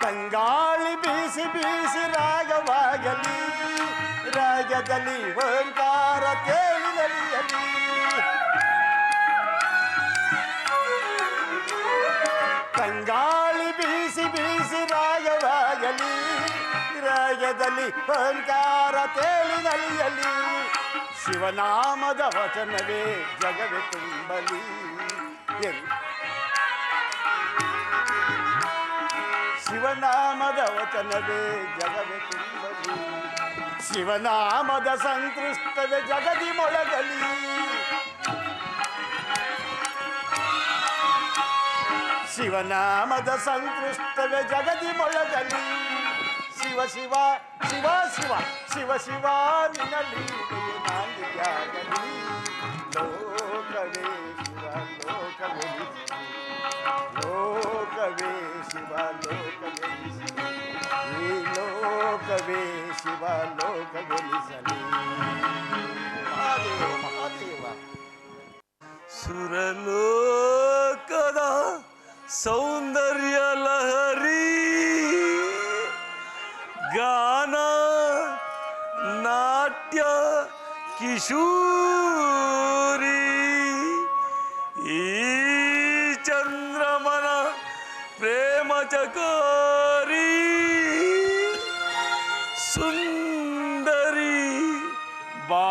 ತಂಗಾಳಿ ಬೀಸಿ ಬೀಸಿ ರಾಗವಾಗಲಿ ರಾಗದಲ್ಲಿ ಓಂಕಾರ ತೇಲಿ ನಲಿಯಲಿ ತಂಗಾಳಿ ಬೀಸಿ ಬೀಸಿ ರಾಗವಾಗಲಿ ರಾಗದಲ್ಲಿ ಓಂಕಾರ ತೇಲಿ ನಲಿಯಲಿ ಶಿವನಾಮದ ವಚನವೇ ಜಗವೇ ತುಂಬಲಿ ಶಿವನಾಮದ ವಚನವೇ ಜಗವೇ ತುಂಬಲಿ ಶಿವನಾಮದ ಸಂತೃಷ್ಟವೇ ಜಗದಿ ಮೊಳಗಲಿ ಶಿವನಾಮದ ಸಂತೃಷ್ಟವೇ ಜಗದಿ ಮೊಳಗಲಿ ಶಿವ ಶಿವ ಶಿವ ಶಿವ ಶಿವ ಶಿವ ನಿನ್ನಲಿ ನಾಂದಿಯಾಗಲಿ ಲೋಕವೇ ಶಿವ ಲೋಕವೇ ಲೋಕವೇ ಶಿವ ಲೋಕವೆನಿಸಲಿ ಈ ಲೋಕವೇ ಶಿವ ಲೋಕವೆನಿಸಲಿ ಮಹಾದೇವ ಮಹಾದೇವ. ಸುರಲೋಕದ ಸೌಂದರ್ಯ ಲಹರಿ ಗಾನ ನಾಟ್ಯ ಕಿಶೋರಿ ಈ ಚಂದ್ರಮನ ಪ್ರೇಮ ಚಕೋರಿ ಸುಂದರಿ ಬಾ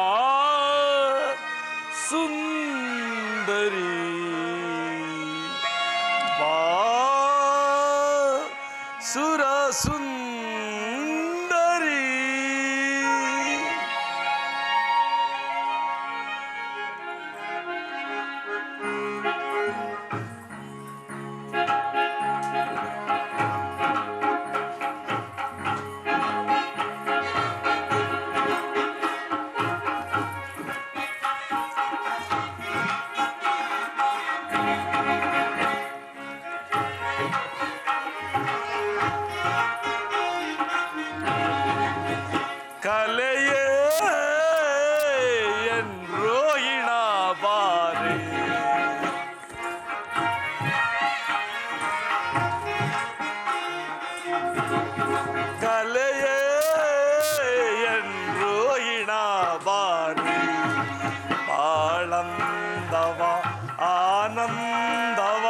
ಸುಂದರಿ ಬಾ ಸುರ ಸುಂದರಿ. ಕಲೆಯೇ ಎನ್ರೋಹಿಣ ಬಾರೆ ಕಲೆಯೇ ಎನ್ರೋಹಿಣ ಬಾರೆ ಆನಂದವ ಆನಂದವ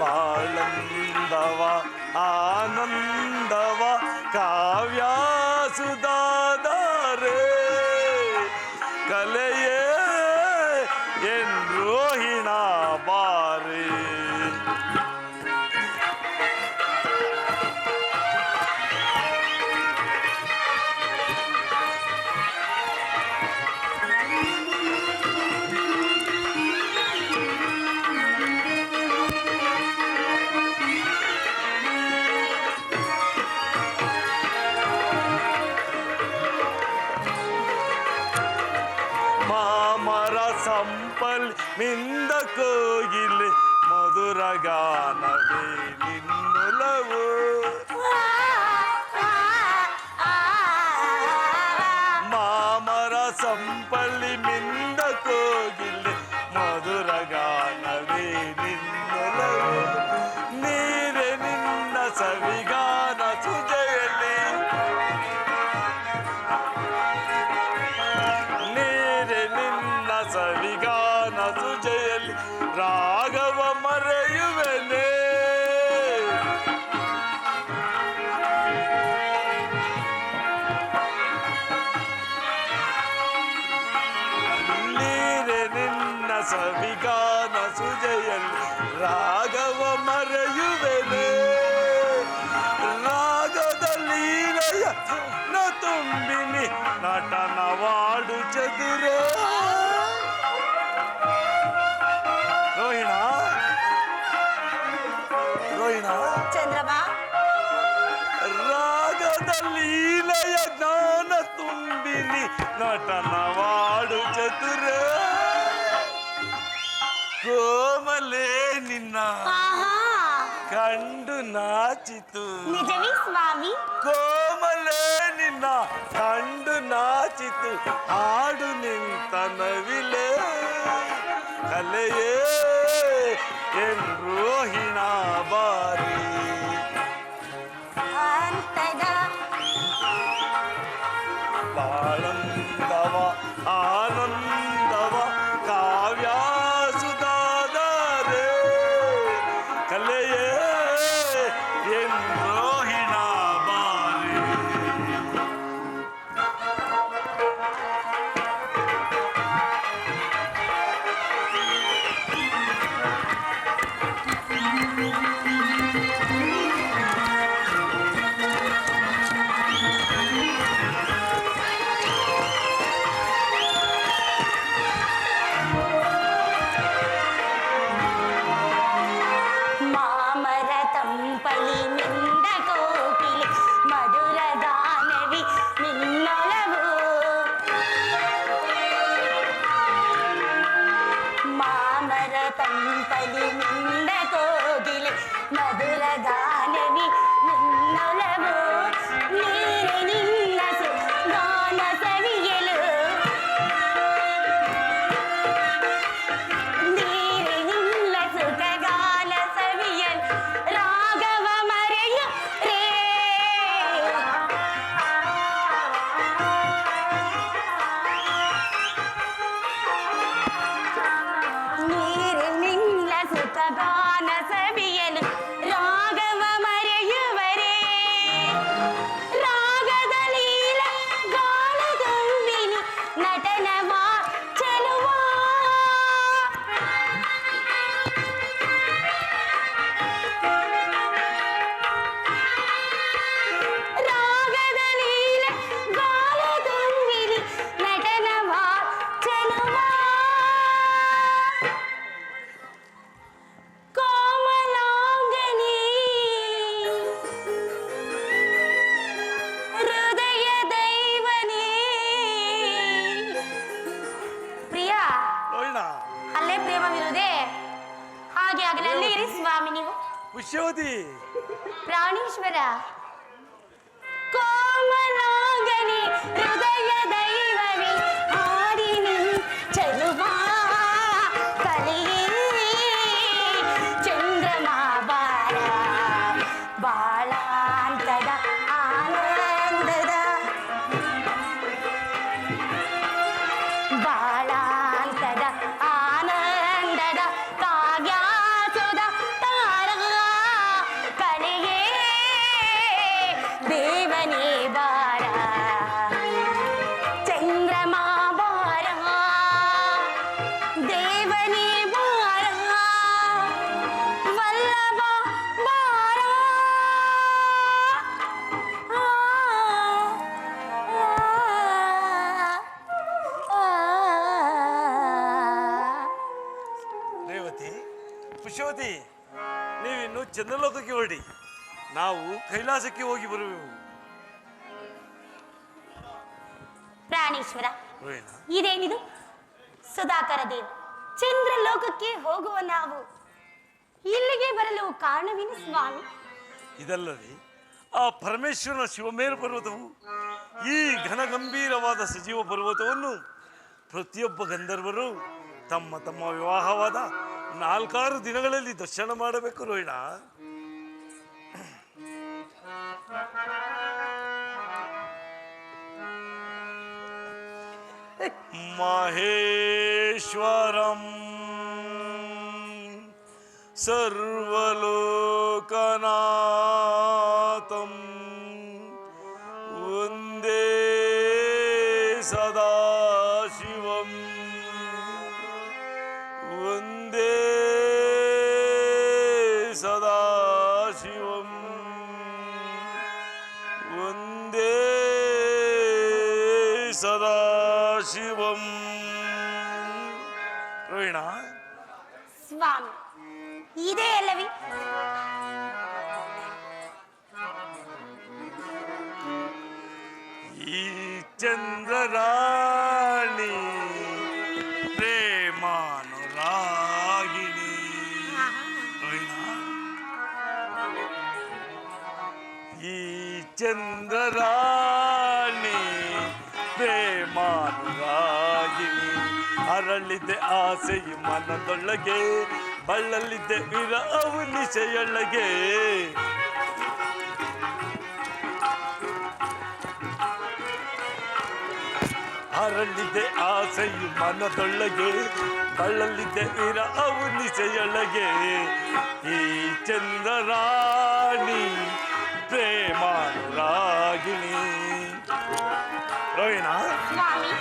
ಬಾಳಂದವ ಆನಂದವ ಕಾವ್ಯಾಸುದಾದರೆ ಕಲೆಯೇ ಎನ್ರೋಹಿಣ ಬಾರೆ ಮಾಮರ ಸಂಪಲ್ ಮಿಂದ ಕೋಗಿಲೆ ಮಧುರ ಗಾನವೇ ನಿನ್ನೊಲವು ಮಾಮರ ಸಂಪಲ್ಲಿ ಮಿಂದ ಕೋಗಿಲೆ ಮಧುರ ಗಾನವೇ ನಿನ್ನೊಲವು ನೀರೆ ನಿನ್ನ ಸವಿಗಾನ ಸುಜೆಯಲ್ಲಿ ರಾಗವ ಮರೆಯುವೆನೆ. ನೀರೆ ನಿನ್ನ ಸವಿಗಾನ ಸುಜೆಯಲ್ಲಿ ರಾಗವ ಮರೆಯುವೆನೆ. ರಾಗದ ಲೀಲೆಯ ನ ತುಂಬಿನಿ ನಟನವಾಡು ಚದುರ. ರೋಹಿಣ ರೋಹಿಣ ಚಂದ್ರಮ, ರಾಗದ ಲೀಲೆಯ ಜ್ಞಾನ ತುಂಬಿನಿ ನಟನವಾಡು ಚತುರ. ಕೋಮಲೆ ನಿನ್ನ ಕಂಡು ನಾಚಿತು. ನಿಜವೇ ಸ್ವಾಮಿ? ಕೋಮಲೆ ನಿನ್ನ ಕಂಡು ನಾಚಿತು. ಹಾಡು ನಿಂತ ನವಿಲೆ ಕಲೆಯೇ ರೋಹಿಣ ಬಾರಿ. ಅಂತದ ಬಾಳಂದವ ಆನಂದವ ಕಾವ್ಯ ಸುಧಾದರೆ ಕಲೆಯೇ ರೋಹಿಣ ಬಾರಿ. ಮಾಮರ ತಂಪಲಿ ಮಿಂದ ಕೋಕಿಲೆ ಮಧುರ ಗಾನವಿ ನಿನ್ನೊಲವು. ಮಾಮರ ತಂಪಲಿ ಮಿಂದ ಕೋಗಿಲೆ ಮಧುರ ಗಾನವಿ ನಿನ್ನೊಲವು. ನೀನೆ ನಿನ್ನ ಗಾನ ಸವಿಯಲು, ನೀನೆ ನಿನ್ನ ಸುಖಗಾನ ಸವಿಯಲು ರಾಗವ ಮರೆಯ ರೇ. ನೀರೆ ನಿನ್ನ ಸುಖಗಾನ ಸವಿಯಲು ರಾಗವ ಮರೆಯುವರೇ. ರಾಗದ ಲೀಲ ಗಾನದೊಂದಿನಿ ನಟನವ ಚೆಲುವ. ರಾಗದ ಲೀಲ ಗಾನದೊಂದಿನಿ ನಟನವ ಚೆಲುವ. ಕೋಮಲಾಂಗನಿ ಹೃದಯ ದೈವನೇ. ಪ್ರಿಯ, ರೋಹಿಣ ಅಲ್ಲೇ ಪ್ರೇಮವಿರುವುದೇ? ಹಾಗೆ ಆಗಲಿ, ಅಲ್ಲೇ ಇರಿ ಸ್ವಾಮಿ ನೀವು. ಪುಷ್ಯವತಿ ಪ್ರಾಣೇಶ್ವರ. ಕೋಮಲಾಂಗನಿ ಹೃದಯ ದೈವನೇ ಹಾಡಿನಿ ಚೆಲುವ ಕಲಿಯೇ ಚಂದ್ರಮ ಬಾರ. ಬಾಳಾಂತದ ಆನಂದದ ಬಾಳಾಂತದ ಆನಂದದ ಕಾವ್ಯಾಸುದ ತಾರ ಕಲಿಯೇ ದೇವನೇ ಬಾರ. ಚಂದ್ರಮ ಬಾರ, ದೇವನೇ ಬಾರ, ವಲ್ಲಭ ಬಾರ. ರೇವತಿ ಪುಷ್ಯವತಿ, ನೀವಿನ್ನು ಚಂದ್ರಲೋಕಕ್ಕೆ ಹೊರಡಿ. ನಾವು ಕೈಲಾಸಕ್ಕೆ ಹೋಗಿ ಬರುವೆವು. ಪ್ರಾಣೇಶ್ವರ, ರೋಹಿಣ ಇದೇನಿದು? ಸುಧಾಕರ ದೇವ, ಚಂದ್ರಲೋಕಕ್ಕೆ ಹೋಗುವ ನಾವು ಇಲ್ಲಿಗೆ ಬರಲು ಕಾರಣವೇನು ಸ್ವಾಮಿ? ಇದಲ್ಲದೆ ಆ ಪರಮೇಶ್ವರನ ಶಿವಮೇರು ಪರ್ವತವು ಈ ಘನಗಂಭೀರವಾದ ಸಜೀವ ಪರ್ವತವನ್ನು ಪ್ರತಿಯೊಬ್ಬ ಗಂಧರ್ವರು ತಮ್ಮ ತಮ್ಮ ವಿವಾಹವಾದ 4-6 ದಿನಗಳಲ್ಲಿ ದರ್ಶನ ಮಾಡಬೇಕು ರೋಹಿಣ. ಮಹೇಶ್ವರಂ ಸರ್ವಲೋಕನಾಥಂ ವಂದೇ ಸದಾಶಿವಂ ವಂದೇ ಸದಾಶಿವಂ ವಂದೇ ಸದಾಶಿವಂ. ಪ್ರವೀಣ, ಸ್ವಾಮಿ ಇದೇ ಅಲ್ಲವೇ ಈ ಚಂದ್ರರಾಣಿ ಪ್ರೇಮಾನುರಾಗಿಣಿ. ಪ್ರವೀಣ, ಈ ಚಂದ್ರರಾಣಿ ಪ್ರೇಮಾನುರಾಗಿಣಿ. ಅರಳಿದ್ದೆ ಆಸೆಯು ಮನದೊಳಗೆ, ಬಳ್ಳಲಿದ್ದೆ ವಿರಹವು ನಿಶೆಯೊಳಗೆ. ಅರಳಿದ್ದೆ ಆಸೆಯು ಮನದೊಳಗೆ, ಬಳ್ಳಲಿದ್ದೆ ವಿರಹವು ನಿಶೆಯೊಳಗೆ. ಈ ಚಂದ್ರರಾಣಿ ಪ್ರೇಮಾನುರಾಗಿಣಿ. ಪ್ರವೀಣ, ಸ್ವಾಮಿ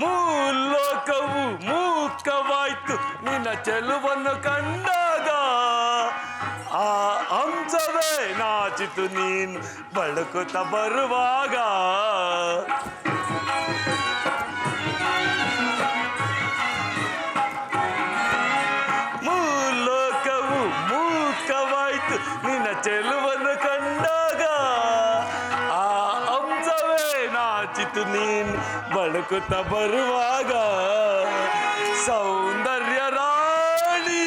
ಮೂಲೋಕವು ಮೂಕವಾಯ್ತು ನಿನ್ನ ಚೆಲುವನ್ನು ಕಂಡಾಗ. ಆ ಹಂಸವೇ ನಾಚಿತು ನೀನು ಬಳುಕುತ್ತ ಬರುವಾಗ. ಮೂಲೋಕವು ಮೂಕವಾಯ್ತು ನಿನ್ನ ಚೆಲುವನ್ನು ಕಂಡಾಗ. ಆ ಹಂಸವೇ ನಾಚಿತು ನೀನು ಬಳುಕುತ್ತ ಬರುವಾಗ. ಸೌಂದರ್ಯ ರಾಣಿ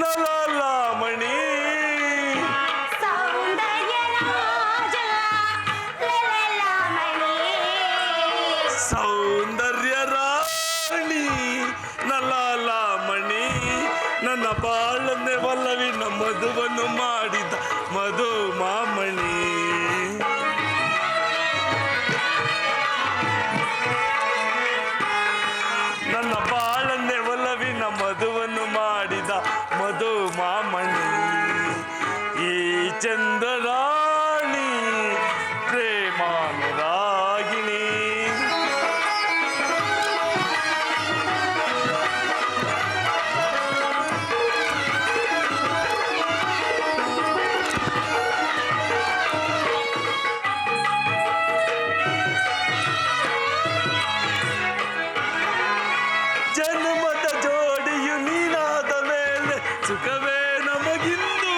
ನಲಲಾಮಣಿ, ಸೌಂದರ್ಯ ರಾಜ ಲಲಲಾಮಣಿ. ಸೌಂದರ್ಯ ರಾಣಿ ನಲಲಾಮಣಿ. ನನ್ನ ಬಾಳನ್ನೇ ಒಲವಿನ ಮಧುವನ್ನು ಮಾಡಿದ ಮಧು ಮಾಮಣಿ. ನನ್ನ ಬಾಳನ್ನೇ ಒಲವಿನ ಮಧುವನ್ನು ಮಾಡಿದ ಮಧು ಮಾಮಣಿ. ಈ ಚಂದ್ರರಾಣಿ ಪ್ರೇಮಾನುರಾಗಿಣಿ. ಜನ್ಮದ ಜೋಡಿಯು ನೀನಾದ ಮೇಲೆ ಸುಖವೇ ನಮಗಿಂದು.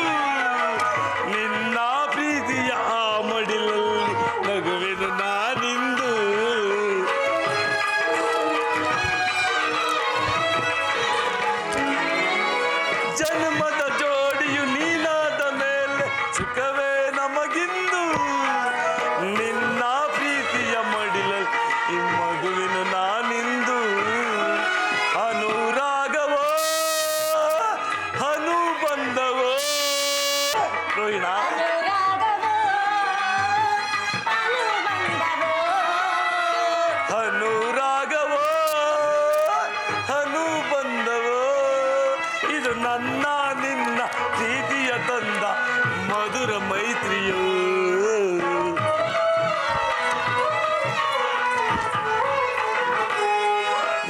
ನಿನ್ನ ಪ್ರೀತಿಯ ಆ ಮಡಿಲಲ್ಲಿ ನಗುವೆನು ನಾನಿಂದು. ಜನ್ಮದ ಜೋಡಿಯು ನೀನಾದ ಮೇಲೆ ಸುಖವೇ ನಮಗಿಂದು. ನಿನ್ನ ಪ್ರೀತಿಯ ಮಡಿಲಲ್ಲಿ ಈ ಮಗುವಿನ ನಾನಿಂದು. ಅನುರಾಗವೋ ಅನುಬಂಧವೋ. ಪ್ರವೀಣ, ಅನುರಾಗವೋ ಅನುಬಂಧವೋ. ಅನುರಾಗವೋ ಅನುಬಂಧವೋ. ಇದು ನನ್ನ ನಿನ್ನ ಪ್ರೀತಿಯ ತಂದ ಮಧುರ ಮೈತ್ರಿಯೋ.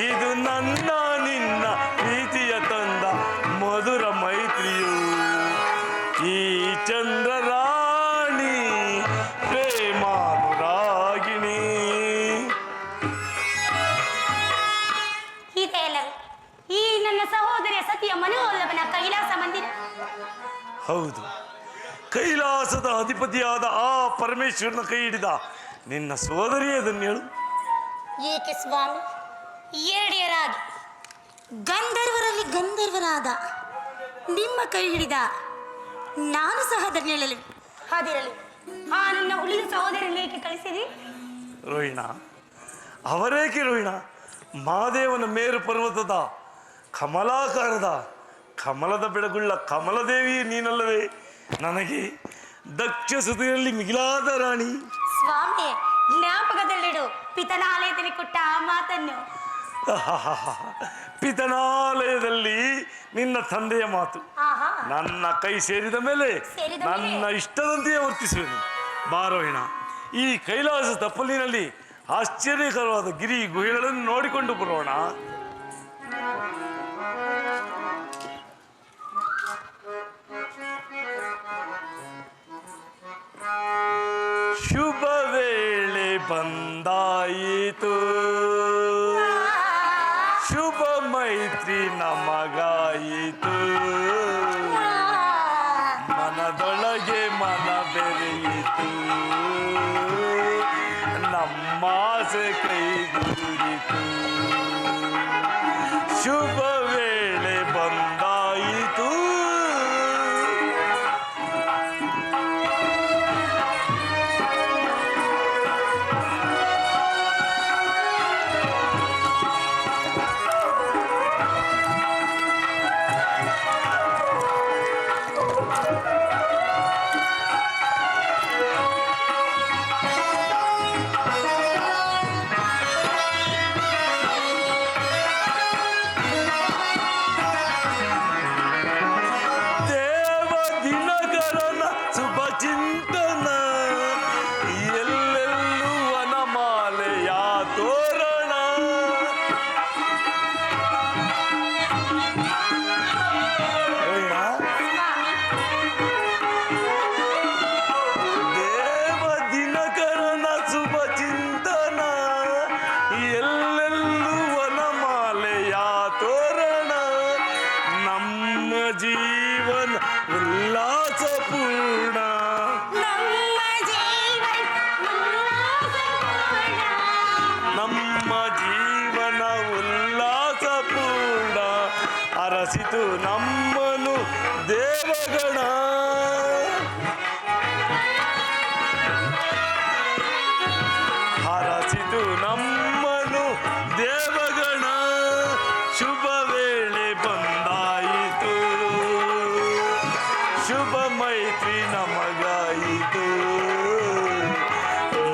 ಇದು ನನ್ನ ನಿನ್ನ ಪ್ರೀತಿಯ ತಂದ ಮಧುರ ಮೈತ್ರಿಯು. ಈ ಚಂದ್ರರಾಣಿ ಪ್ರೇಮಾನುರಾಗಿಣಿ. ಇದೇ ಅಲ್ಲವೇ ಈ ನನ್ನ ಸಹೋದರಿಯ ಸತಿಯ ಮನೋಲ್ಲಭನ ಕೈಲಾಸ ಮಂದಿರ. ಹೌದು, ಕೈಲಾಸದ ಅಧಿಪತಿಯಾದ ಆ ಪರಮೇಶ್ವರನ ಕೈ ಹಿಡಿದ ನಿನ್ನ ಸೋದರಿಯೇ ಧನ್ಯಳು. ಏಕೆ ಸ್ವಾಮಿ, ಏಡಿಯರಾಗಿ ಗಂಧರ್ವರಲ್ಲಿ ಗಂಧರ್ವರಾದ ನಿಮ್ಮ ಕೈ ಹಿಡಿದ ನಾನು ಸಹ ಅದನ್ನು ಹೇಳಲಿ. ಅದಿರಲಿ, ಆ ನನ್ನ ಉಳಿದ ಸಹೋದರರಲ್ಲಿ ಏಕೆ ಕಳಿಸಿದಿ? ರೋಹಿಣ, ಅವರೇಕೆ ರೋಹಿಣ? ಮಹಾದೇವನ ಮೇರು ಪರ್ವತದ ಕಮಲಾಕಾರದ ಕಮಲದ ಬೆಳಗುಳ್ಳ ಕಮಲದೇವಿ ನೀನಲ್ಲವೇ ನನಗೆ ದಕ್ಷ ಸುದಿಯಲ್ಲಿ ಮಿಗಿಲಾದ ರಾಣಿ. ಸ್ವಾಮಿ, ಜ್ಞಾಪಕದಲ್ಲಿಡು ಪಿತನಾಲಯದಲ್ಲಿ ಕೊಟ್ಟ ಆ ಮಾತನ್ನು. ಪಿತನಾಲಯದಲ್ಲಿ ನಿನ್ನ ತಂದೆಯ ಮಾತು ಆಹಾ, ನನ್ನ ಕೈ ಸೇರಿದ ಮೇಲೆ ನನ್ನ ಇಷ್ಟದಂತೆಯೇ ವರ್ತಿಸುವೆನು. ಬಾರೋಹಿಣ, ಈ ಕೈಲಾಸ ತಪ್ಪಲಿನಲ್ಲಿ ಆಶ್ಚರ್ಯಕರವಾದ ಗಿರಿ ಗುಹೆಗಳನ್ನು ನೋಡಿಕೊಂಡು ಬರೋಣ. ಶುಭ ವೇಳೆ ಬಂದಾಯಿತು, ಶುಭ ಮೈತ್ರಿ ನಮಗಾಯಿತು, ಮನದೊಳಗೆ ಮನ ಬೆರೆಯಿತು, ನಮ್ಮಾಸೆ ಕೈಗೂಡಿತು. ಶುಭ ವೇಳೆ ಬಂದಾಯಿತು. ಚಿಂತನ ಎಲ್ಲೆಲ್ಲೂ ವನಮಾಲೆಯ ತೋರಣ. ದೇವ ದಿನಕರನ ಶುಭ ಚಿಂತನ ಎಲ್ಲೆಲ್ಲೂ ವನಮಾಲೆಯ ತೋರಣ. ನಮ್ಮ ಜೀವನ ಉಲ್ಲಾಸಪೂರ್ಣ, ನಮ್ಮ ಜೀವನ ಉಲ್ಲಾಸಪೂರ್ಣ. ಅರಸಿತು ನಮ್ಮನು ದೇವಗಣ, ಹರಸಿತು ನಮ್ಮನು ದೇವಗಣ. ಶುಭ ವೇಳೆ ಬಂದಾಯಿತು, ಶುಭ ಮೈತ್ರಿ ನಮಗಾಯಿತು,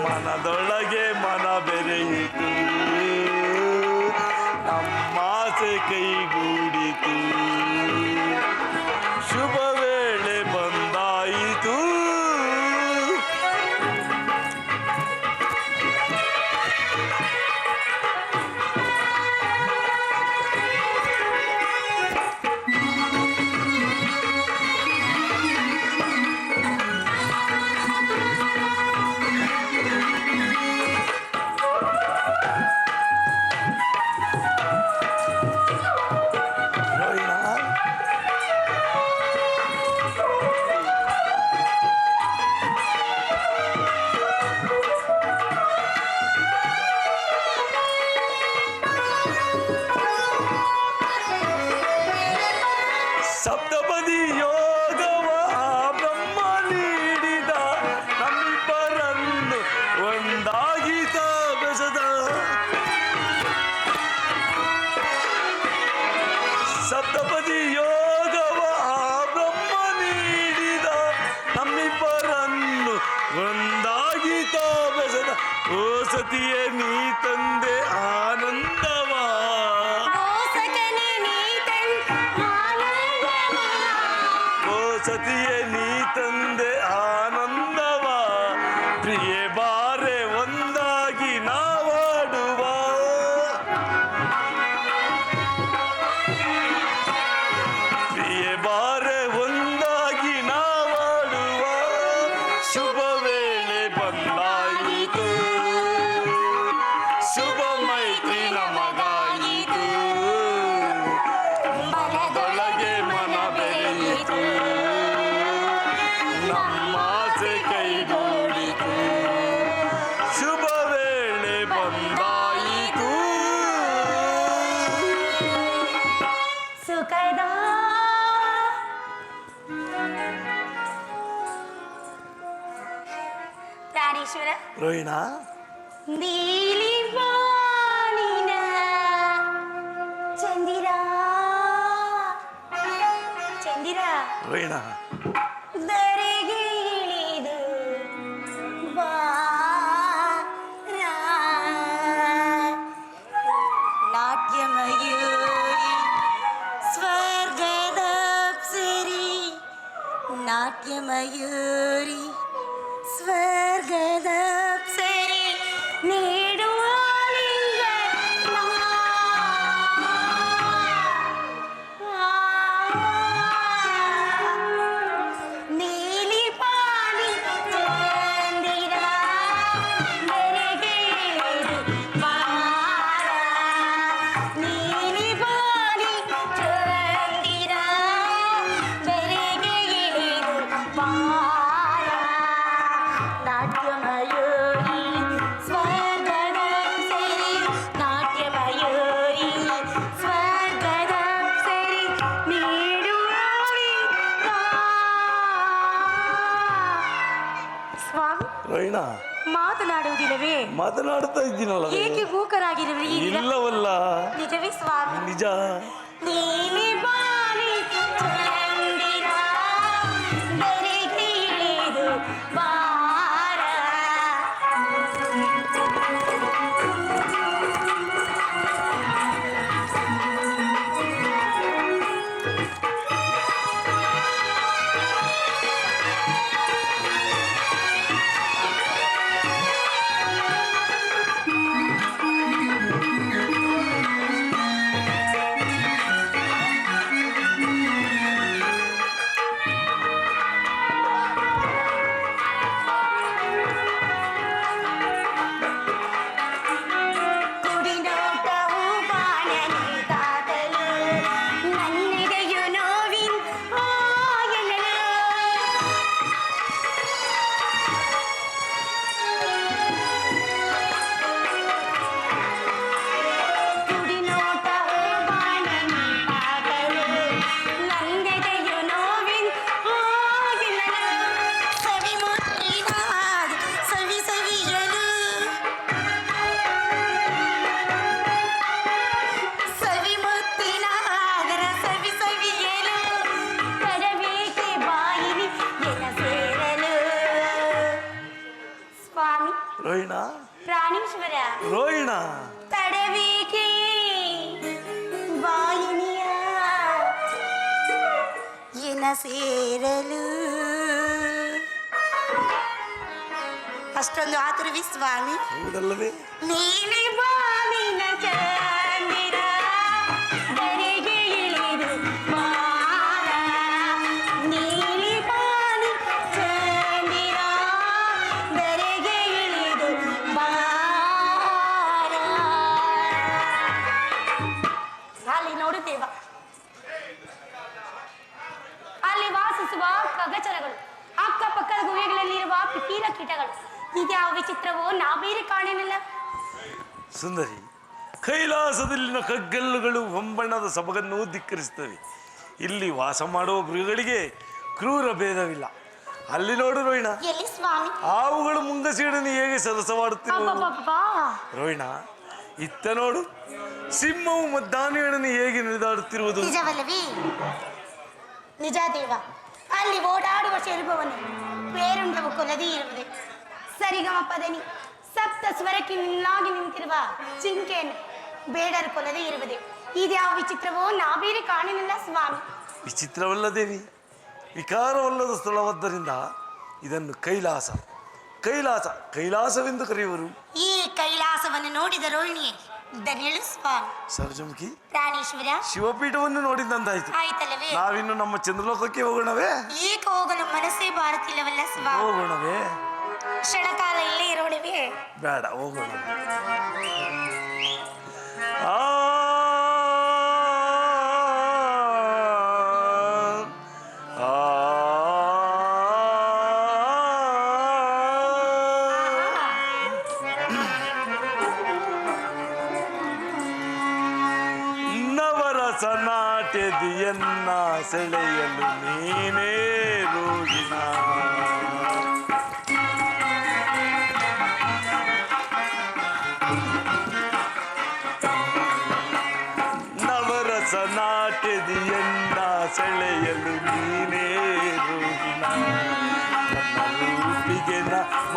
ಮನದೊಳಗೆ ಮನ ಬೆರೆಯಿತು, ನಮ್ಮಾಸೆ ಕೈಗೂಡಿತು. ಶುಭ ವೇಳೆ ಬಂದಾಯಿತು. ಸಪ್ತಪದಿ ಯೋಗವ ಬ್ರಹ್ಮ ನೀಡಿದ, ನಮ್ಮಿಬ್ಬರನ್ನು ಒಂದಾಗಿತ ಬೆಸದ. ಸಪ್ತಪದಿ ಯೋಗವ ಬ್ರಹ್ಮ ನೀಡಿದ, ನಮ್ಮಿಬ್ಬರನ್ನು ಒಂದಾಗಿತ ಬೆಸದ. ಓ ಸತಿಯೇ ನೀ ತಂದೆ ಆನಂದವಾ, ಸತಿಯೇ ನೀ ತಂದೆ ಆನಂದವ. ಪ್ರಿಯೆ ಬಾರೆ ಒಂದಾಗಿ ನಾವಾಡುವ, ಪ್ರಿಯೆ ಬಾರೆ ಒಂದಾಗಿ ನಾವಾಡುವ. ಶುಭ ವೇಳೆ ಬಂದಾಯಿತು, ಶುಭ ಮೈತ್ರಿ ನಮಗಾಯಿತು, ಮನದೊಳಗೆ ಮನ ಬೆರೆಯಿತು, ನಮ್ಮಾಸೆ ಕೈಗೂಡಿತು. ಶುಭ ವೇಳೆ ಬಂದಾಯಿತು. ಸುಖದ ಪ್ರಾಣೇಶ್ವರ. ರೋಹಿಣ, ನೀಲಿ ಬಾನಿನ ಚಂದಿರ ಚಂದಿರ ರೋಹಿಣ, ದರೆಗೆ ಇಳಿದು ಬಾರ ನಾಟ್ಯಮಯೂರಿ ಸ್ವರ್ಗದ ಅಪ್ಸರಿ ನಾಟ್ಯಮಯೂರಿ ಸ್ವರ್ಗದ ಅಪ್ಸರಿ ನೀಡುವ ನೀಲಿ ಪಾಲಿ ಚಂದಿರ ನೆರೆಗೆ ಬಾರ ನೀಲಿ ಪಾಲಿ ಚಂದಿರ ಬೆರೆಗೆ ಬಾರ ನಾಟ್ಯಮಯೂರಿ ಸ್ವರ್ಗದ ಅಪ್ಸರಿ ನಾಟ್ಯಮಯೂರಿ ಸ್ವರ್ಗದ ಅಪ್ಸರಿ ನೀಡುವಳಿ ಸ್ವಾಮಿ ರೋಹಿಣ, ಮಾತನಾಡುವುದಿಲ್ಲವೇ? ಮಾತನಾಡ್ತಾ ಇದ್ದೀನಲ್ಲ. ಏಕೆ ಮೂಕರಾಗಿರುವಿರಿ? ಇಲ್ಲವಲ್ಲ, ನಿಜವೇ ಸ್ವಾಮಿ? ನಿಜ. ನೀಲಿ ಬಾರಿ ಚಂದಿರ ಬೆರೆಗೆ ಇಳಿದು ಬಾರ ಕುಡಿನೋಟವು ಬಾಣನಿಗಾಗಲು ನನ್ನೆಡೆಯು ನೋವಿನ ಆಯನಲು ಕುಡಿನೋಟವು ಬಾಣನಿಗಾಗಲು ನನ್ನೆಡೆಯು ನೋವಿನ ಆಯನಲು ಸವಿ ಮುತ್ತಿನ ಸವಿ ಸವಿಯಲು ಸವಿ ಮುತ್ತಿನ ಆಗರ ಸವಿ ಸವಿಯಲು ತಡಬೇಕೆ ಬಾಯಿನಿ ಎನ ಸೇರಲು ಸ್ವಾಮಿ ರೋಹಿಣ, ಪ್ರಾಣೇಶ್ವರ ರೋಹಿಣ, ತಡಬೇಕೆ ಬಾಯಿನಿಯ ಎನ ಸೇರಲು ಅಷ್ಟೊಂದು ಆತುರವಿ ಸ್ವಾಮಿ. ಹೌದಲ್ಲವೇ? ನೀಲಿ ಬಾಲಿನ ಚಂದಿರ ಬೆರೆಗೆ ಇಳಿದು ಬಾರ ನೀಲಿ ಬಾಲಿ ಚಂದಿರ ಬೆರೆಗೆ ಇಳಿದು ಬಾರ ಅಲ್ಲಿ ನೋಡುತ್ತೇವ ಅಲ್ಲಿ ವಾಸಿಸುವ ಖಗಚರಗಳು ಅಕ್ಕಪಕ್ಕದ ಗುಹೆಗಳಲ್ಲಿರುವ ಪಿಪೀಲ ಕೀಟಗಳು ಇದ್ಯಾವ ವಿಚಿತ್ರವೋ ನಾ ಬೇರೆ ಕಾಣೇನಿಲ್ಲ. ಸುಂದರಿ, ಕೈಲಾಸದಲ್ಲಿನ ಕಗ್ಗಲ್ಲುಗಳು ಹೊಂಬಣ್ಣದ ಸೊಬಗನ್ನು ಧಿಕ್ಕರಿಸುತ್ತವೆ. ಇಲ್ಲಿ ವಾಸ ಮಾಡುವ ಗೃಹಗಳಿಗೆ ಕ್ರೂರ ಭೇದವಿಲ್ಲ. ಅಲ್ಲಿ ನೋಡು ರೋಹಿಣ, ಎಲ್ಲಿ ಸ್ವಾಮಿ? ಹಾವುಗಳು ಮುಂಗಸೀಡನ್ನು ಹೇಗೆ ಸರಸವಾಡುತ್ತಿರುವುದು. ಅಬ್ಬಬ್ಬಬ್ಬಾ. ರೋಹಿಣ, ಇತ್ತ ನೋಡು, ಸಿಂಹವು ಮದ್ದಾನೆಗಳನ್ನು ಹೇಗೆ ನಡೆದಾಡುತ್ತಿರುವುದು. ನಿಜವಲ್ಲವೇ? ನಿಜ ದೇವ. ಅಲ್ಲಿ ಓಡಾಡುವ ಶೆಲ್ಬವನ್ನು ಬೇರುಂಡವು ಕೊಲದಿ ಇರುವುದೇ. ಸರಿಗಮ ಪದನಿ ಸಪ್ತ ಸ್ವರಕ್ಕಿನ್ನಾಗಿ ನಿಂತಿರುವ ಚಿಂಕೆಯನ್ನು ಬೇಡರು ಕೊಲದಿ ಇರುವುದೇ. ಇದ್ಯಾವ ವಿಚಿತ್ರವೋ ನಾ ಬೇರೆ ಕಾಣಲಿಲ್ಲ ಸ್ವಾಮಿ. ವಿಚಿತ್ರವಲ್ಲ ದೇವಿ, ವಿಕಾರವಲ್ಲದ ಸ್ಥಳವಾದ್ದರಿಂದ ಇದನ್ನು ಕೈಲಾಸ ಕೈಲಾಸ ಕೈಲಾಸವೆಂದು ಕರೆಯುವರು. ಈ ಕೈಲಾಸವನ್ನು ನೋಡಿದ ರೋಹಿಣಿಯೇ ಧನ್ಯಳು ಸ್ವಾಮಿ. ಸರಜಮುಖಿ, ಪ್ರಾಣೇಶ್ವರ, ಶಿವಪೀಠವನ್ನು ನೋಡಿದಂತಾಯ್ತು. ಆಯ್ತಲ್ಲವೇ? ನಾವಿನ್ನು ನಮ್ಮ ಚಂದ್ರಲೋಕಕ್ಕೆ ಹೋಗೋಣವೇ? ಏಕ ಹೋಗಲು ಮನಸ್ಸೇ ಬಾರುತ್ತಿಲ್ಲವಲ್ಲ ಸ್ವಾಮಿ. ಹೋಗೋಣವೇ? ಕ್ಷಣಕಾಲ ಇಲ್ಲೇ ಇರೋಣವೇ? ಬೇಡ, ಹೋಗೋಣ. ಆ ನಾಟ್ಯದಿಯನ್ನ ಸೆಳೆಯಲು ನೀನೇ ರೋಗಿನ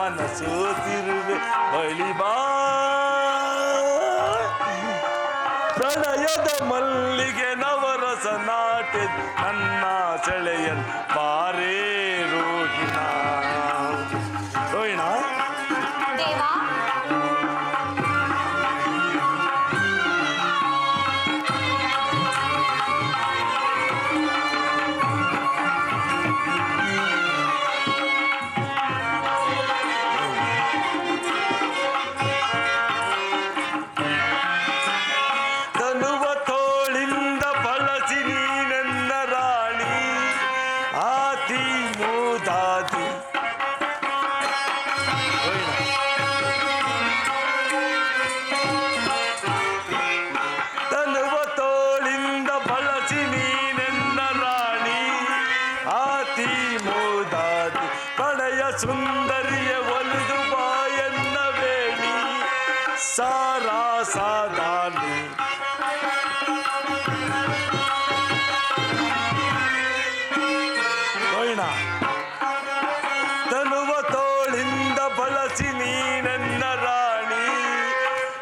ಮನಸೋತಿರುವೆ ಬಳಿ ಬಾ ಪ್ರಣಯದ ಮಲ್ಲಿಗೆ ನವರಸ ನಾಟ್ಯ ನನ್ನ ಸೆಳೆಯನ್ ಬಾರೇ ರೋಹಿಣ ರೋಹಿಣ ದೇವಾ ಸುಂದರಿಯ ಒಲಿದು ಬಾಯನ್ನ ವೇಣಿ ಸಾರಾ ಸಾದಾನಿ ತನುವ ತೋಳಿಂದ ಬಳಸಿ ನೀನೆನ್ನ ರಾಣಿ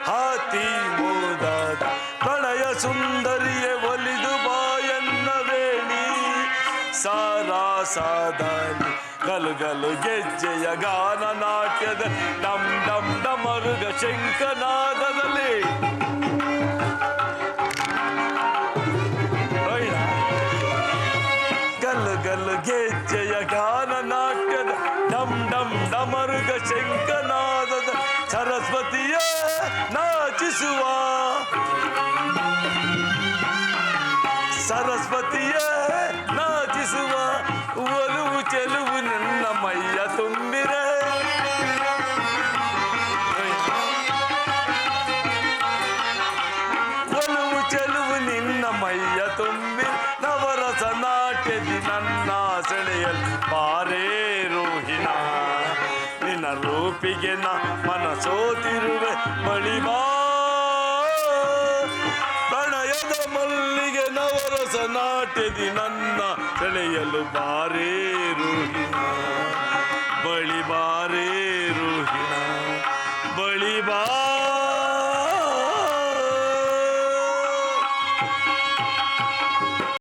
ಹಾತಿ ಮೋದಾದ ಪ್ರಣಯ ಸುಂದರಿಯ ಒಲಿದು ಬಾಯನ್ನ ವೇಣಿ ಸಾರಾ ಸಾದಾನಿ ಗಲುಗಲು ಗೆಜ್ಜೆಯ ಗಾನ ನಾಟ್ಯದ ಡಮ್ ಡಮ್ ಡಮರುಗ ಶಂಕನಾದದಲ್ಲಿ ಗಲುಗಲು ಗೆಜ್ಜೆಯ ಗಾನ ನಾಟ್ಯದ ಡಮ್ ಡಮ್ ಡಮರುಗ ಶಂಕನಾದದ ಸರಸ್ವತಿಯ ನಾಚಿಸುವ ಸರಸ್ವತಿಯ ನಾಚಿಸುವ ಒಲವು ಚೆಲುವು ನನ್ನ ಮೈಯ ತುಂಬಿರೆ ಒಲವು ಚೆಲುವು ನಿನ್ನ ಮೈಯ ತುಂಬಿ ನವರಸ ನಾಟ್ಯದಿ ನನ್ನ ಸೆಳೆಯಲ್ ಬಾರೇ ರೋಹಿಣ ನಿನ್ನ ರೂಪಿಗೆ ನ ಮನಸೋತಿರುವೆ ಬಳಿ ಬಾ ಪ್ರಣಯದ ಮಲ್ಲಿಗೆ ನವರಸ ನಾಟ್ಯದಿ ನನ್ನ ಸೆಳೆಯಲು ಬಾರೇ ರೋಹಿಣ